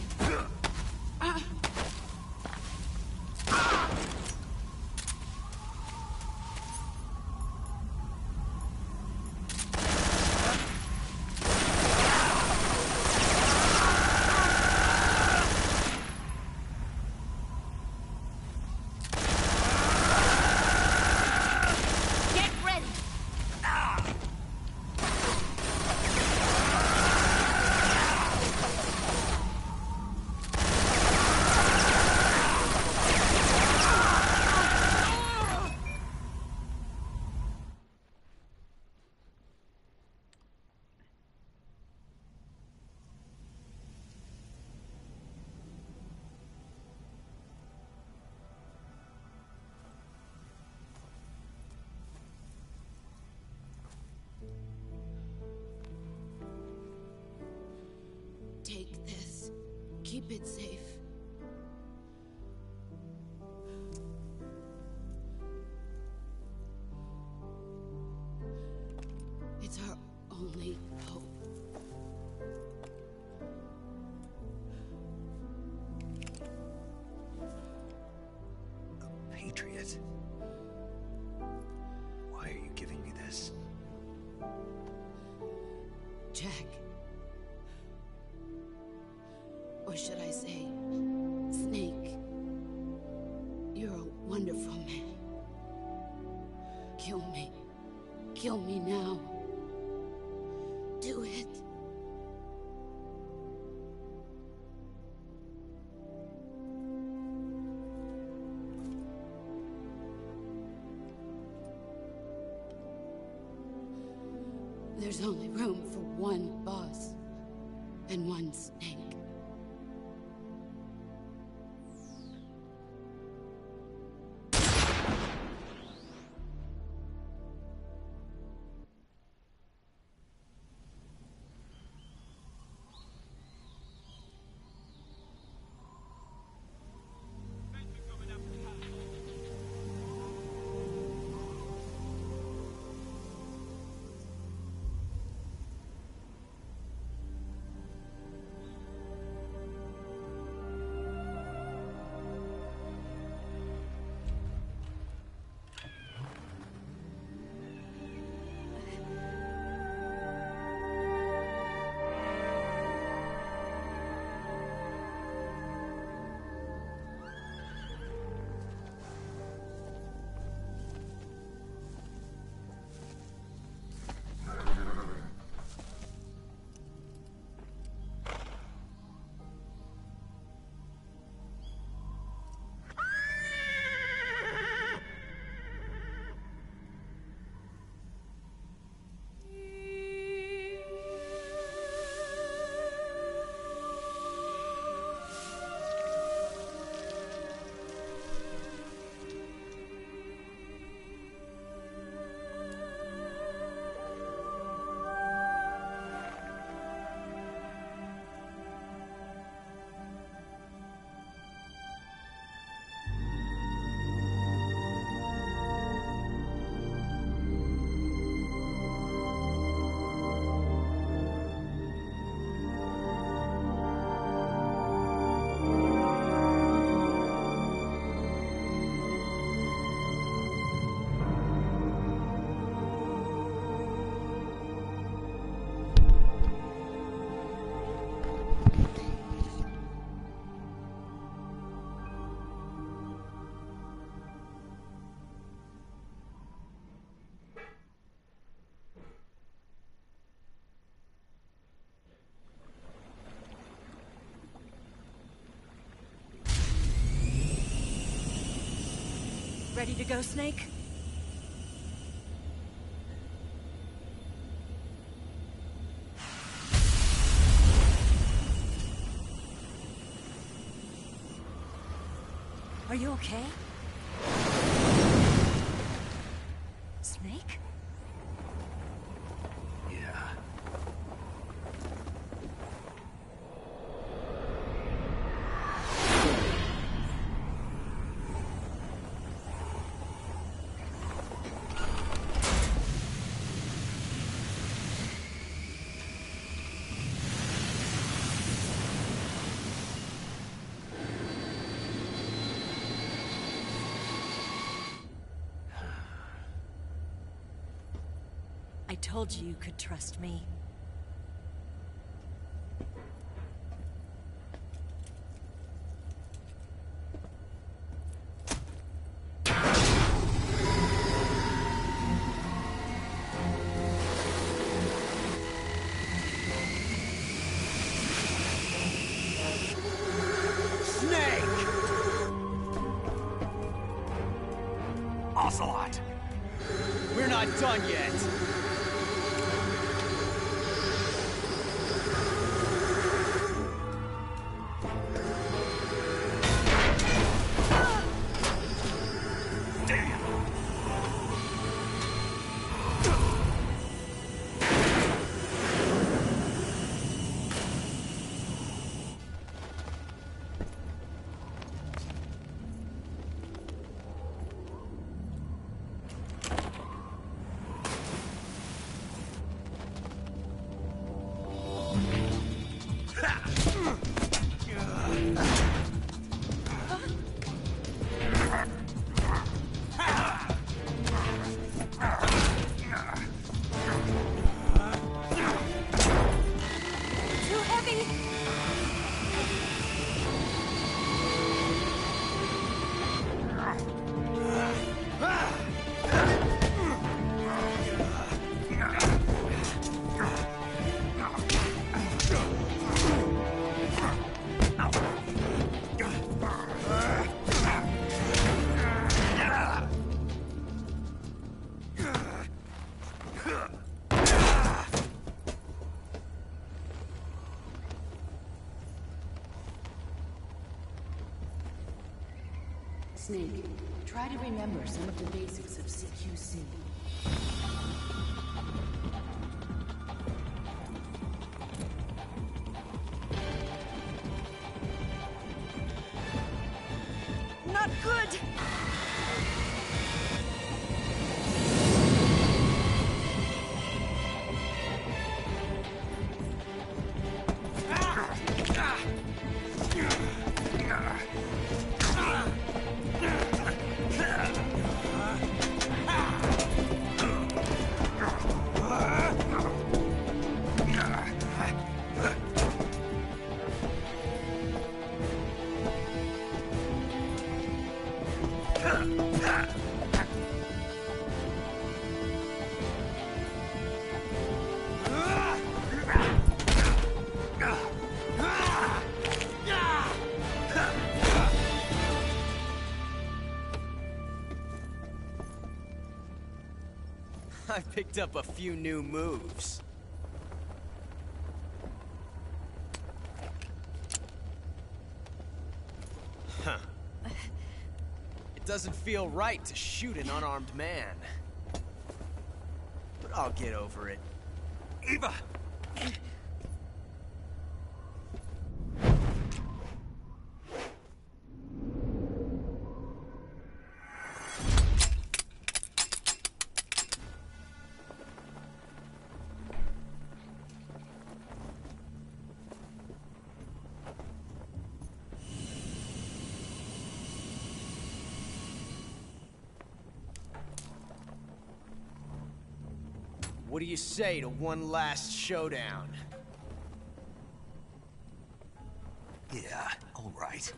Speaker 3: Take this. Keep it safe. It's our only hope. Or should I say, Snake, you're a wonderful man. Kill me. Kill me now. Do it. There's only room for one boss and one Snake.
Speaker 6: Ready to go, Snake? Are you okay? Snake?
Speaker 4: Yeah.
Speaker 6: I told you you could trust me.
Speaker 2: Ocelot! We're not done yet!
Speaker 3: Snake, try to remember some of the basics of CQC.
Speaker 2: Not good!
Speaker 8: I picked up a few new moves. Huh. It doesn't feel right to shoot an unarmed man. But I'll get over it.
Speaker 4: Eva!
Speaker 8: What do you say to one last showdown?
Speaker 4: Yeah, all right.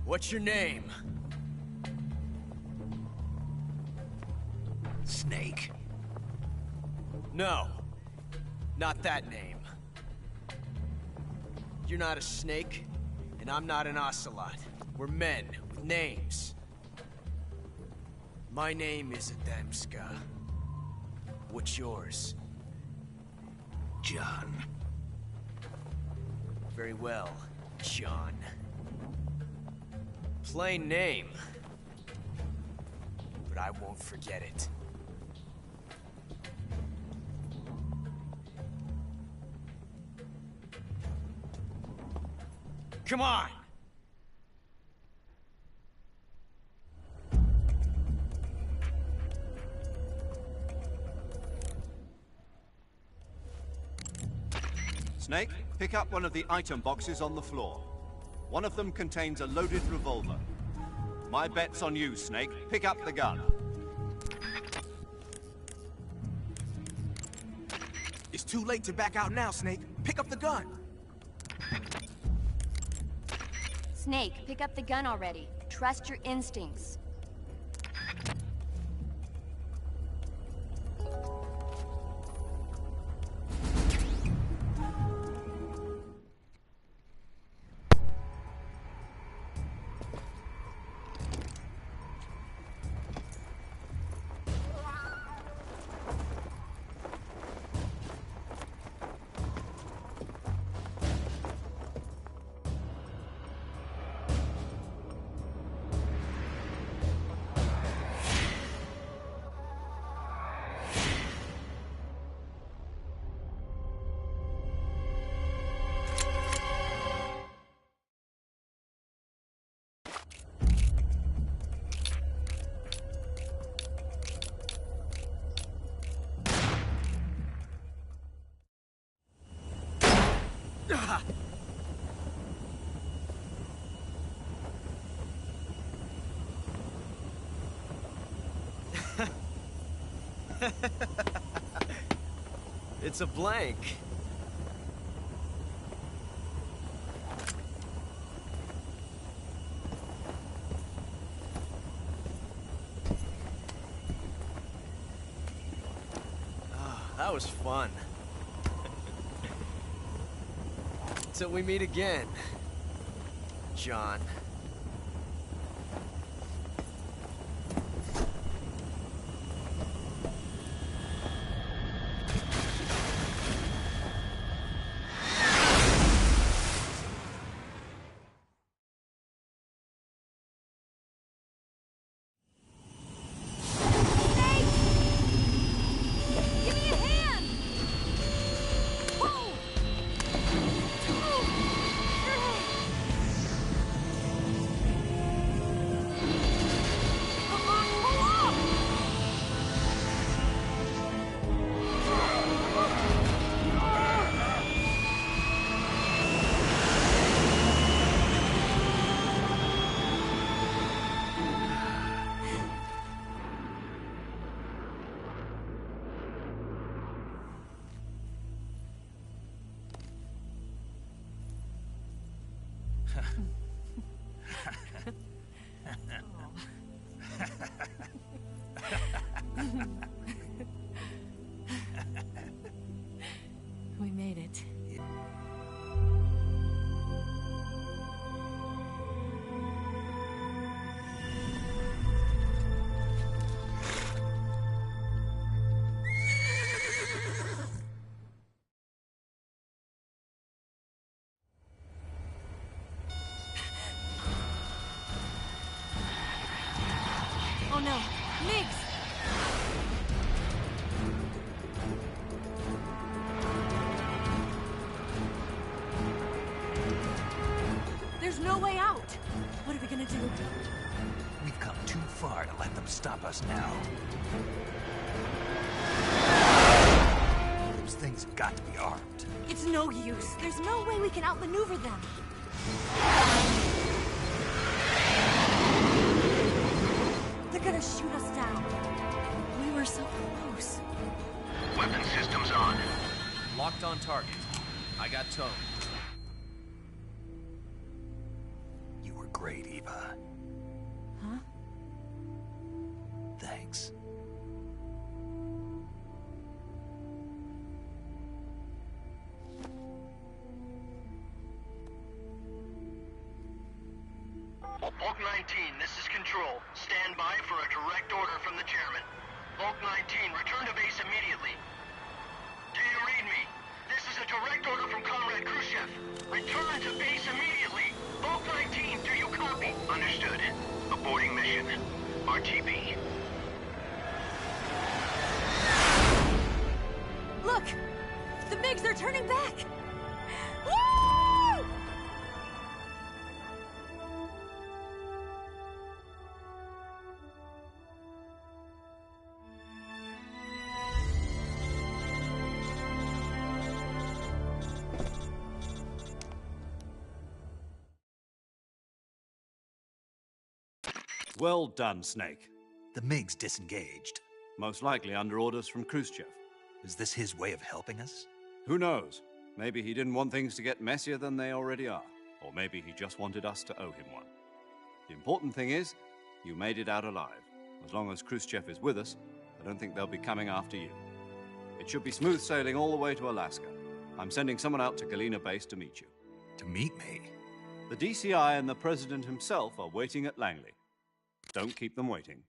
Speaker 8: What's your name?
Speaker 4: Snake.
Speaker 8: No. Not that name. You're not a snake, and I'm not an ocelot. We're men with names. My name is Adamska. What's yours?
Speaker 4: John.
Speaker 8: Very well, John. Plain name. But I won't forget it. Come on!
Speaker 7: Snake, pick up one of the item boxes on the floor. One of them contains a loaded revolver. My bet's on you, Snake. Pick up the gun.
Speaker 8: It's too late to back out now, Snake. Pick up the gun.
Speaker 9: Snake, pick up the gun already. Trust your instincts.
Speaker 12: It's a blank. That was fun. Till we meet again, John.
Speaker 6: We made it. Oh no, Migs! There's no way out! What are we gonna do?
Speaker 4: We've come too far to let them stop us now. Those things have got to be armed.
Speaker 6: It's no use. There's no way we can outmaneuver them. They're gonna shoot us down. We were so close.
Speaker 13: Weapon systems on.
Speaker 12: Locked on target. I got towed.
Speaker 4: You were great, Eva.
Speaker 6: Huh?
Speaker 4: Thanks.
Speaker 13: Bulk 19, this is Control. Stand by for a direct order from the chairman. Bulk 19, return to base immediately. Do you read me? This is a direct order from Comrade Khrushchev. Return to base immediately. Bulk 19, do you copy? Understood. Aborting mission. RTB.
Speaker 6: Look! The MiGs are turning back! Woo!
Speaker 7: Well done, Snake.
Speaker 4: The MiGs disengaged.
Speaker 7: Most likely under orders from Khrushchev.
Speaker 4: Is this his way of helping us?
Speaker 7: Who knows? Maybe he didn't want things to get messier than they already are. Or maybe he just wanted us to owe him one. The important thing is, you made it out alive. As long as Khrushchev is with us, I don't think they'll be coming after you. It should be smooth sailing all the way to Alaska. I'm sending someone out to Galena Base to meet you.
Speaker 4: To meet me?
Speaker 7: The DCI and the President himself are waiting at Langley. Don't keep them waiting.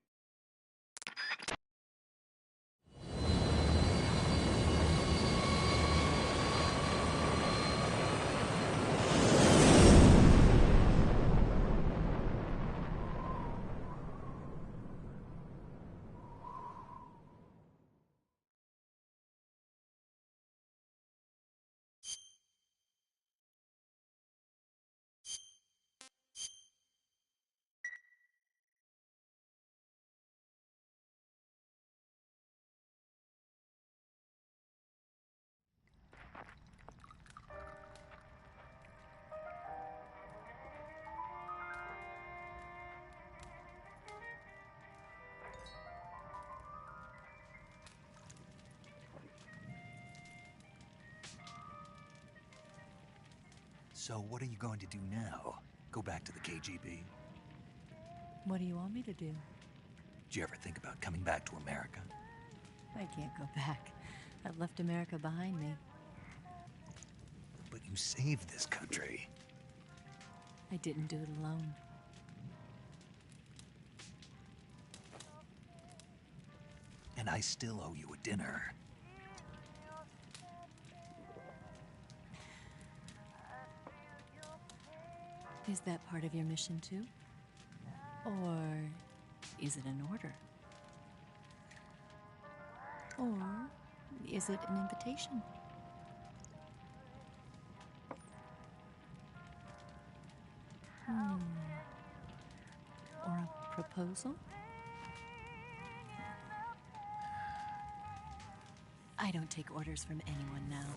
Speaker 4: So what are you going to do now? Go back to the KGB?
Speaker 6: What do you want me to do?
Speaker 4: Did you ever think about coming back to America?
Speaker 6: I can't go back. I've left America behind me.
Speaker 4: But you saved this country.
Speaker 6: I didn't do it alone.
Speaker 4: And I still owe you a dinner.
Speaker 6: Is that part of your mission too? Or is it an order? Or is it an invitation? Or a proposal? I don't take orders from anyone now.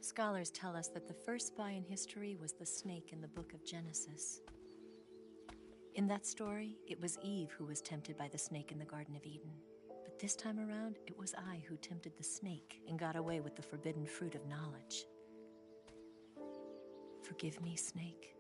Speaker 6: Scholars tell us that the first spy in history was the snake in the book of Genesis. In that story, it was Eve who was tempted by the snake in the Garden of Eden. But this time around, it was I who tempted the snake and got away with the forbidden fruit of knowledge. Forgive me, Snake.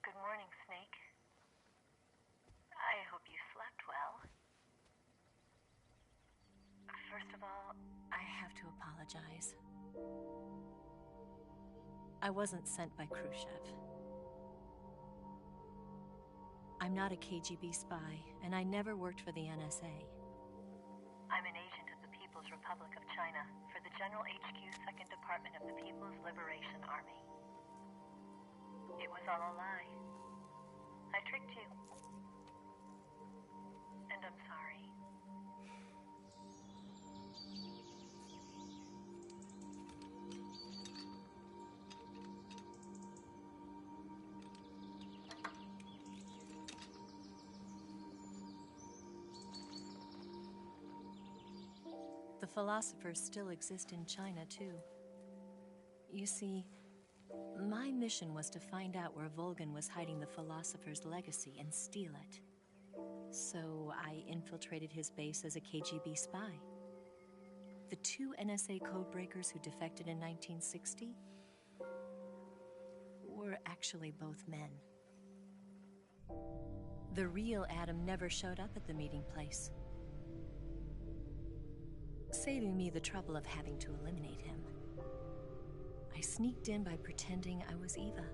Speaker 14: Good morning, Snake. I hope you slept well. First of all,
Speaker 6: I have to apologize. I wasn't sent by Khrushchev. I'm not a KGB spy, and I never worked for the NSA.
Speaker 14: I'm an agent of the People's Republic of China for the General HQ 2nd Department of the People's Liberation Army. It was all a lie. I tricked you. And I'm sorry.
Speaker 6: The philosophers still exist in China, too. You see, my mission was to find out where Volgin was hiding the philosopher's legacy and steal it. So I infiltrated his base as a KGB spy. The 2 NSA codebreakers who defected in 1960 were were actually both men. The real Adam never showed up at the meeting place, saving me the trouble of having to eliminate him. I sneaked in by pretending I was Eva.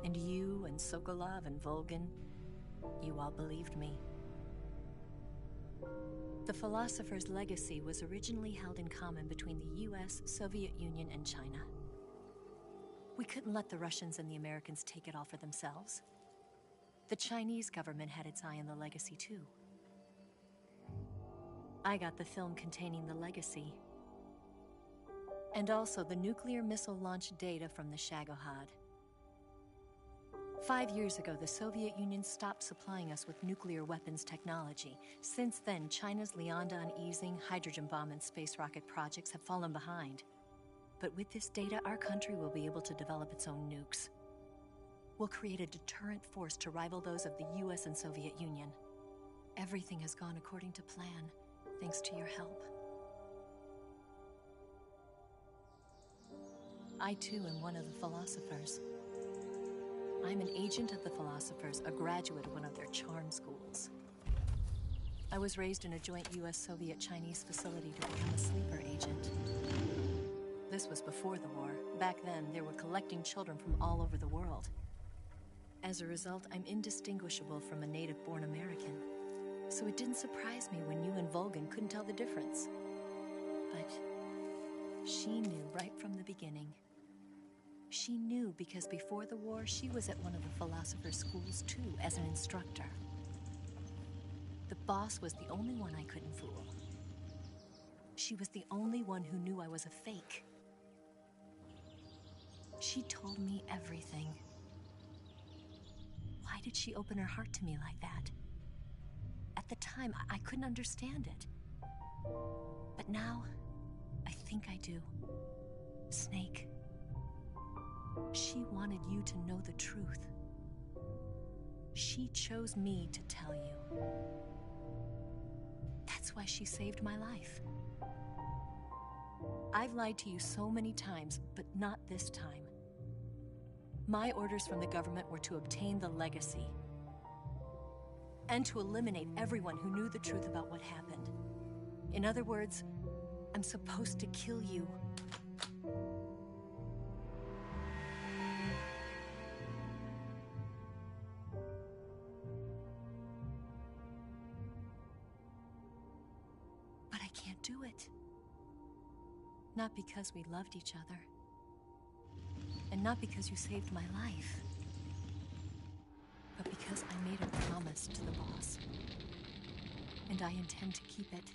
Speaker 6: And you and Sokolov and Volgin, you all believed me. The Philosopher's legacy was originally held in common between the US, Soviet Union, and China. We couldn't let the Russians and the Americans take it all for themselves. The Chinese government had its eye on the legacy too. I got the film containing the legacy, and also the nuclear missile launch data from the Shagohod. 5 years ago, the Soviet Union stopped supplying us with nuclear weapons technology. Since then, China's Lianda and Easing hydrogen bomb and space rocket projects have fallen behind. But with this data, our country will be able to develop its own nukes. We'll create a deterrent force to rival those of the US and Soviet Union. Everything has gone according to plan, thanks to your help. I too am one of the Philosophers. I'm an agent of the Philosophers, a graduate of one of their charm schools. I was raised in a joint US-Soviet-Chinese facility to become a sleeper agent. This was before the war. Back then, they were collecting children from all over the world. As a result, I'm indistinguishable from a native-born American. So it didn't surprise me when you and Volgin couldn't tell the difference. But she knew right from the beginning. She knew because before the war, she was at one of the Philosopher's schools too, as an instructor. The boss was the only one I couldn't fool. She was the only one who knew I was a fake. She told me everything. Why did she open her heart to me like that? At the time, I couldn't understand it. But now, I think I do. Snake. She wanted you to know the truth. She chose me to tell you. That's why she saved my life. I've lied to you so many times, but not this time. My orders from the government were to obtain the legacy and to eliminate everyone who knew the truth about what happened. In other words, I'm supposed to kill you. But I can't do it. Not because we loved each other. And not because you saved my life. But because I made a promise to the boss. And I intend to keep it.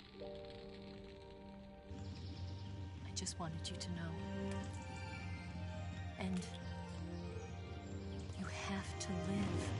Speaker 6: I just wanted you to know. And you have to live.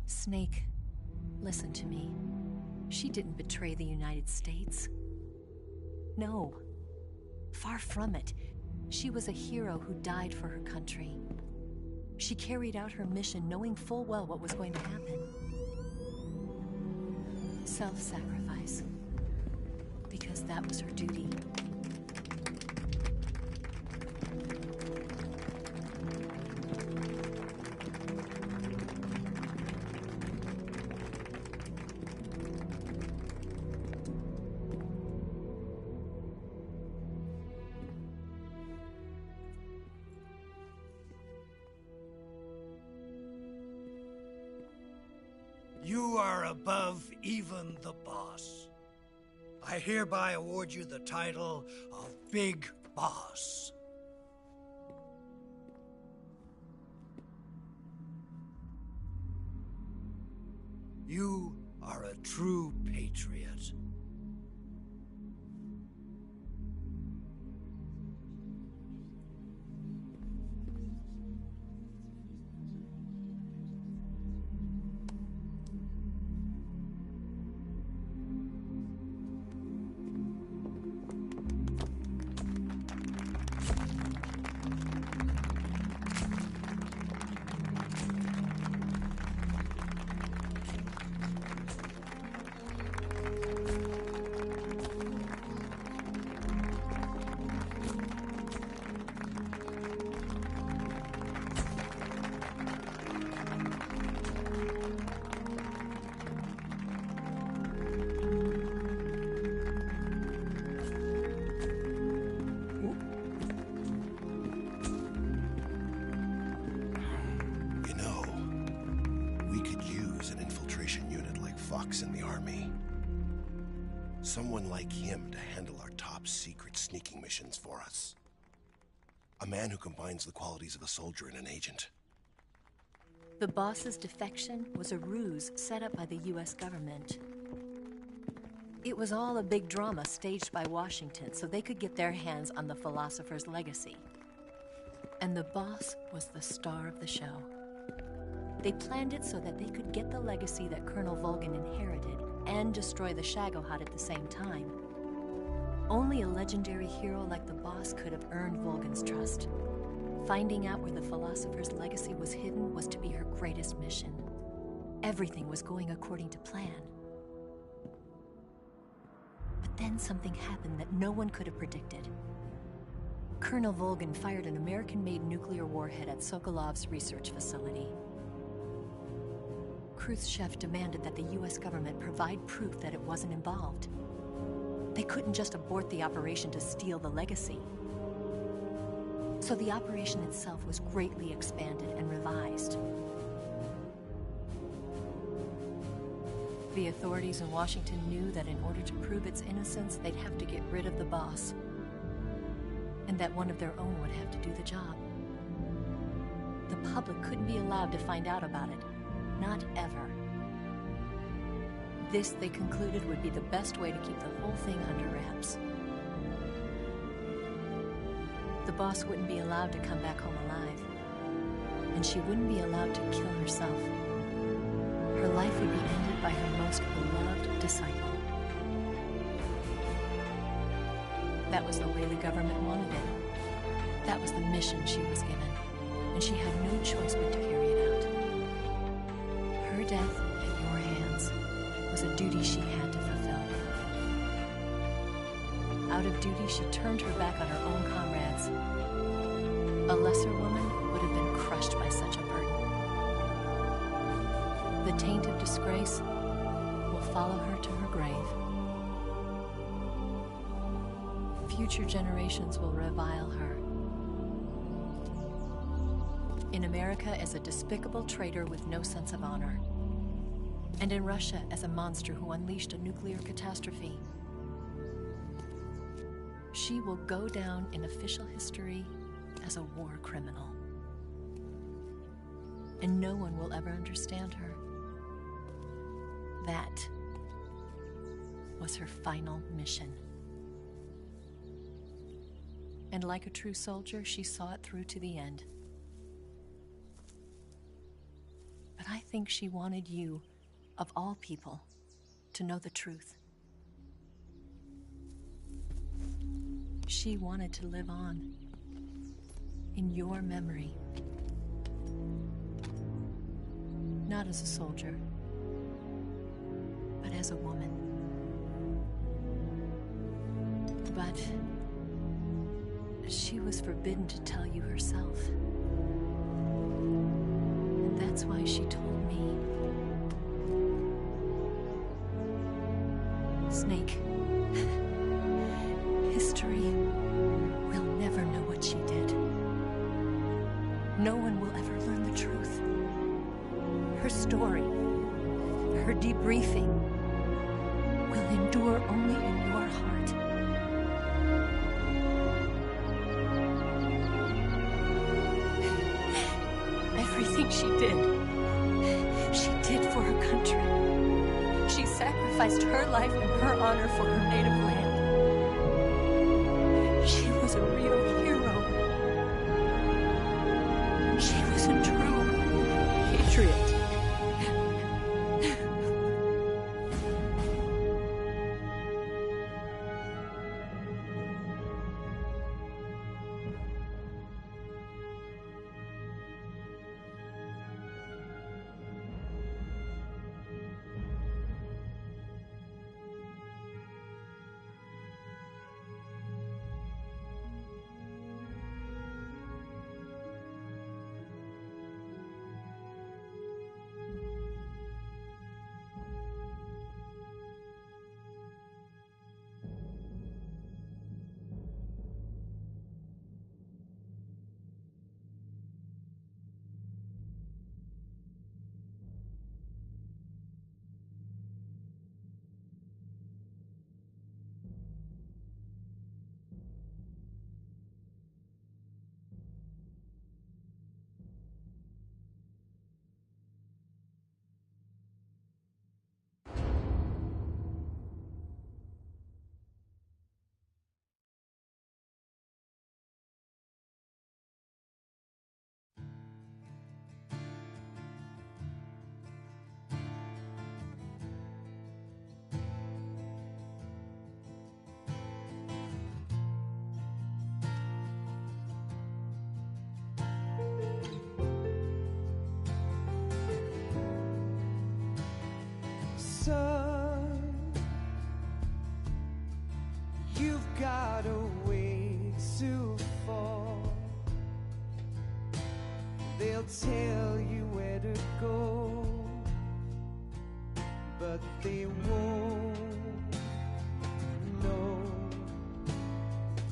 Speaker 6: Snake, listen to me. She didn't betray the United States. No. Far from it. She was a hero who died for her country. She carried out her mission knowing full well what was going to happen. Self-sacrifice. Because that was her duty.
Speaker 15: You are above even the boss. I hereby award you the title of Big Boss. You are a true patriot.
Speaker 16: army. Someone like him to handle our top secret sneaking missions for us. A man who combines the qualities of a soldier and an agent.
Speaker 6: The boss's defection was a ruse set up by the US government. It was all a big drama staged by Washington so they could get their hands on the philosopher's legacy. And the boss was the star of the show. They planned it so that they could get the legacy that Colonel Volgin inherited and destroy the Shagohod at the same time. Only a legendary hero like the boss could have earned Volgin's trust. Finding out where the philosopher's legacy was hidden was to be her greatest mission. Everything was going according to plan. But then something happened that no one could have predicted. Colonel Volgin fired an American-made nuclear warhead at Sokolov's research facility. Khrushchev demanded that the US government provide proof that it wasn't involved. They couldn't just abort the operation to steal the legacy. So the operation itself was greatly expanded and revised. The authorities in Washington knew that in order to prove its innocence, they'd have to get rid of the boss, and that one of their own would have to do the job. The public couldn't be allowed to find out about it. Not ever. This, they concluded, would be the best way to keep the whole thing under wraps. The boss wouldn't be allowed to come back home alive, and she wouldn't be allowed to kill herself. Her life would be ended by her most beloved disciple. That was the way the government wanted it. That was the mission she was given, and she had no choice but to carry it out. Her death at your hands was a duty she had to fulfill. Out of duty, she turned her back on her own comrades. A lesser woman would have been crushed by such a burden. The taint of disgrace will follow her to her grave. Future generations will revile her. In America as a despicable traitor with no sense of honor. And in Russia as a monster who unleashed a nuclear catastrophe. She will go down in official history as a war criminal. And no one will ever understand her. That was her final mission. And like a true soldier, she saw it through to the end. But I think she wanted you, of all people, to know the truth. She wanted to live on in your memory. Not as a soldier, but as a woman. But she was forbidden to tell you herself. And that's why she told me. Snake, history will never know what she did. No one will ever learn the truth. Her story, her debriefing, will endure only in your heart. Everything she did for her country. She sacrificed her life and her honor for her native land. She was a real hero. She was a true patriot.
Speaker 17: Son, you've got a way to fall. They'll tell you where to go, but they won't know.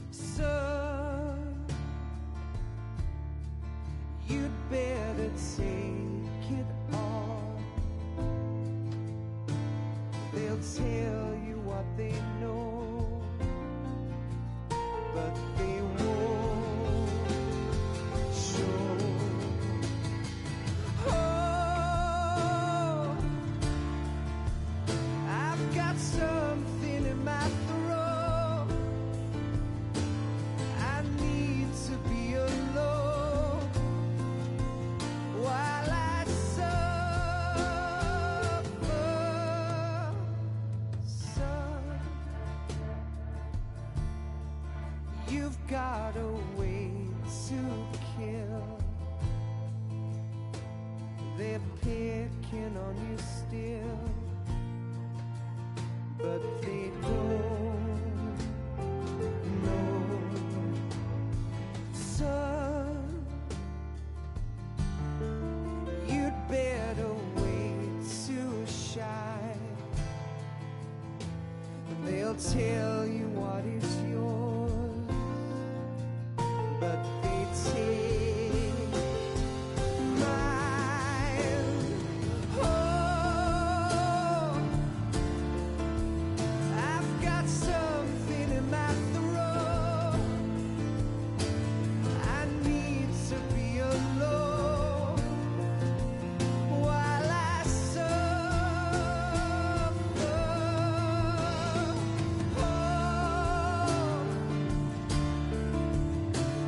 Speaker 17: Son, you'd better take it on. They'll tell you what they know, but they won't show. Oh, I've got something in my throat. I need to be alone while I suffer. Son, you've got a way to kill. They're picking on you still, but they don't know. Son, you'd better wait to shine. They'll tell you what is yours, but they take mine. Oh, I've got something in my throat. I need to be alone while I suffer. Oh,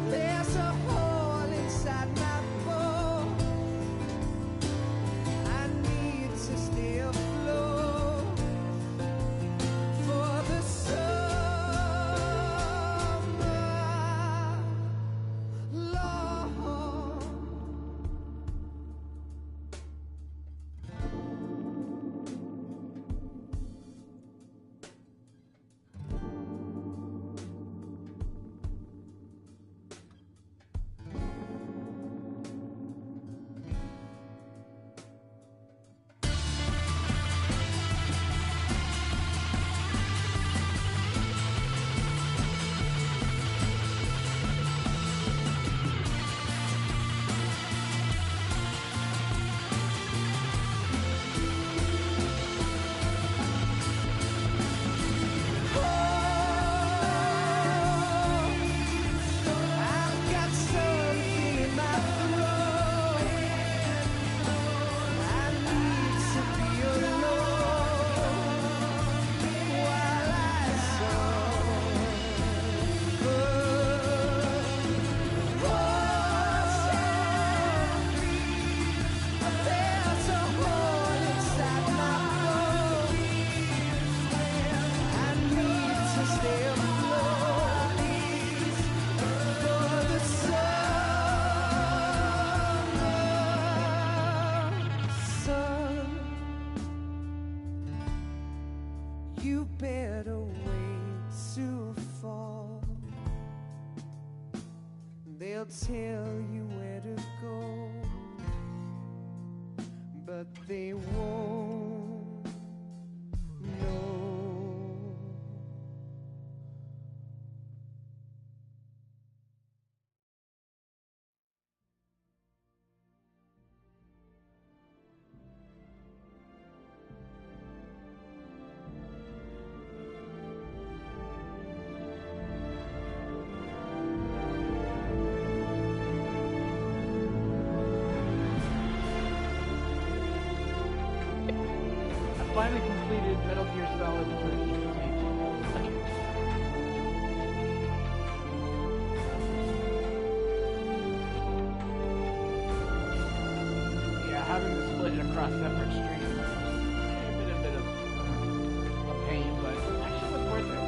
Speaker 17: there's a hole inside my bone. I need to stay afloat for the summer, Lord. I've got something in my throat. I need to be alone while I suffer. There's a hole inside my bone. I need to stay afloat for the summer. Son, you better wait to fall. They'll tell you where to go, but they won't know.
Speaker 10: I finally completed Metal Gear Solid 3. Yeah, having to split it across separate streams has been a bit of a pain, but actually was worth it.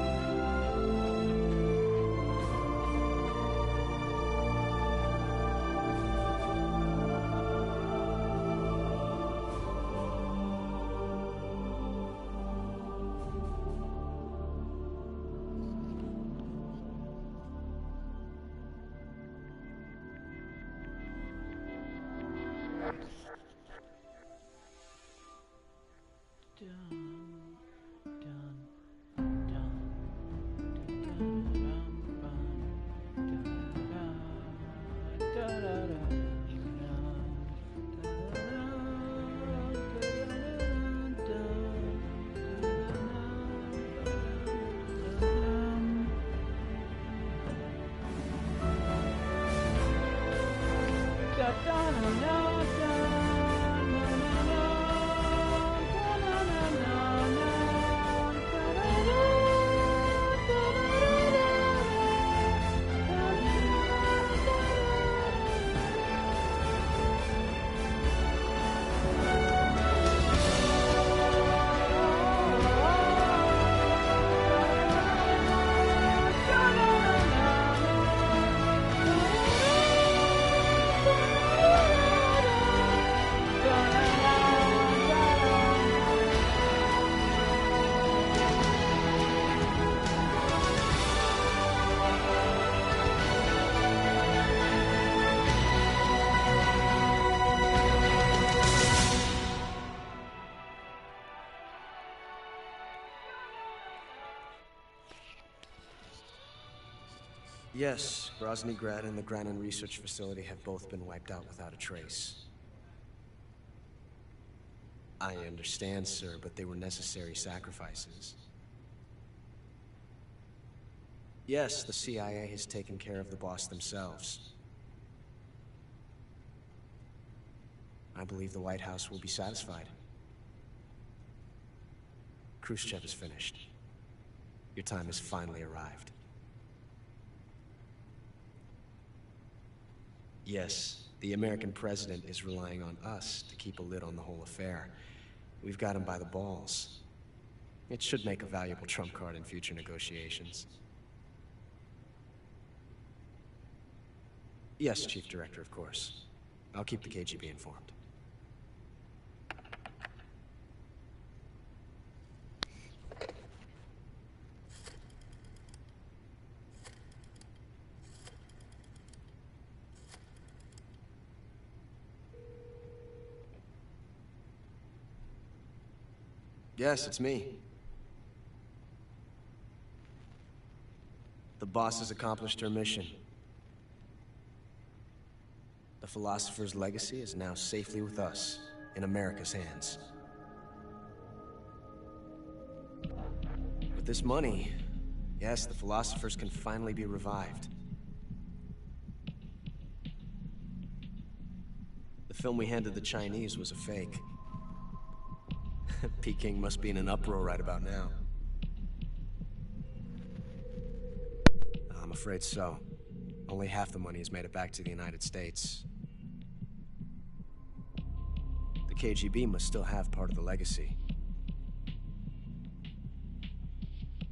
Speaker 12: Yes, Grozny Grad and the Granin Research Facility have both been wiped out without a trace. I understand, sir, but they were necessary sacrifices. Yes, the CIA has taken care of the boss themselves. I believe the White House will be satisfied. Khrushchev is finished. Your time has finally arrived. Yes, the American president is relying on us to keep a lid on the whole affair. We've got him by the balls. It should make a valuable trump card in future negotiations. Yes, Chief Director, of course. I'll keep the KGB informed. Yes, it's me. The boss has accomplished her mission. The philosopher's legacy is now safely with us, in America's hands. With this money, yes, the philosophers can finally be revived. The film we handed the Chinese was a fake. Peking must be in an uproar right about now. I'm afraid so. Only half the money has made it back to the United States. The KGB must still have part of the legacy.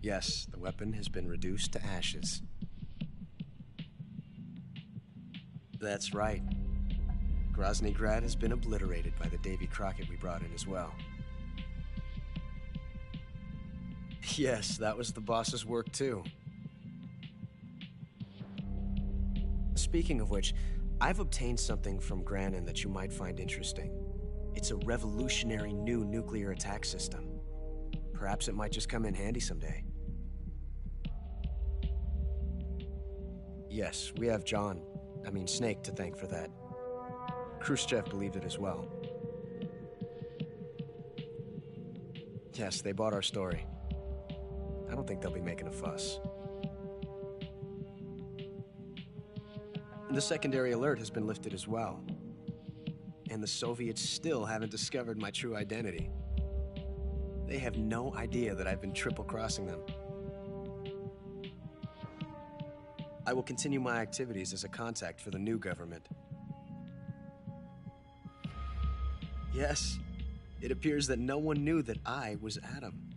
Speaker 12: Yes, the weapon has been reduced to ashes. That's right. Grozny Grad has been obliterated by the Davy Crockett we brought in as well. Yes, that was the boss's work too. Speaking of which, I've obtained something from Granin that you might find interesting. It's a revolutionary new nuclear attack system. Perhaps it might just come in handy someday. Yes, we have Snake to thank for that. Khrushchev believed it as well. Yes, they bought our story. I don't think they'll be making a fuss. The secondary alert has been lifted as well. And the Soviets still haven't discovered my true identity. They have no idea that I've been triple-crossing them. I will continue my activities as a contact for the new government. Yes, it appears that no one knew that I was Adam.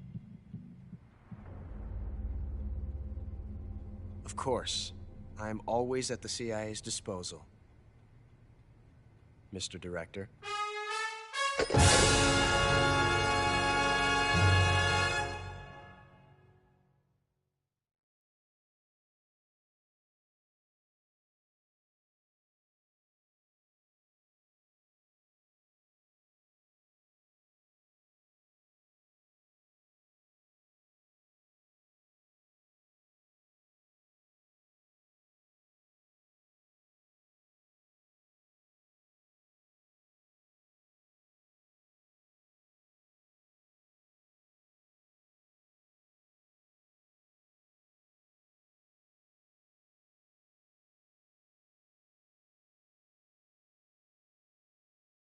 Speaker 12: Of course, I am always at the CIA's disposal, Mr. Director.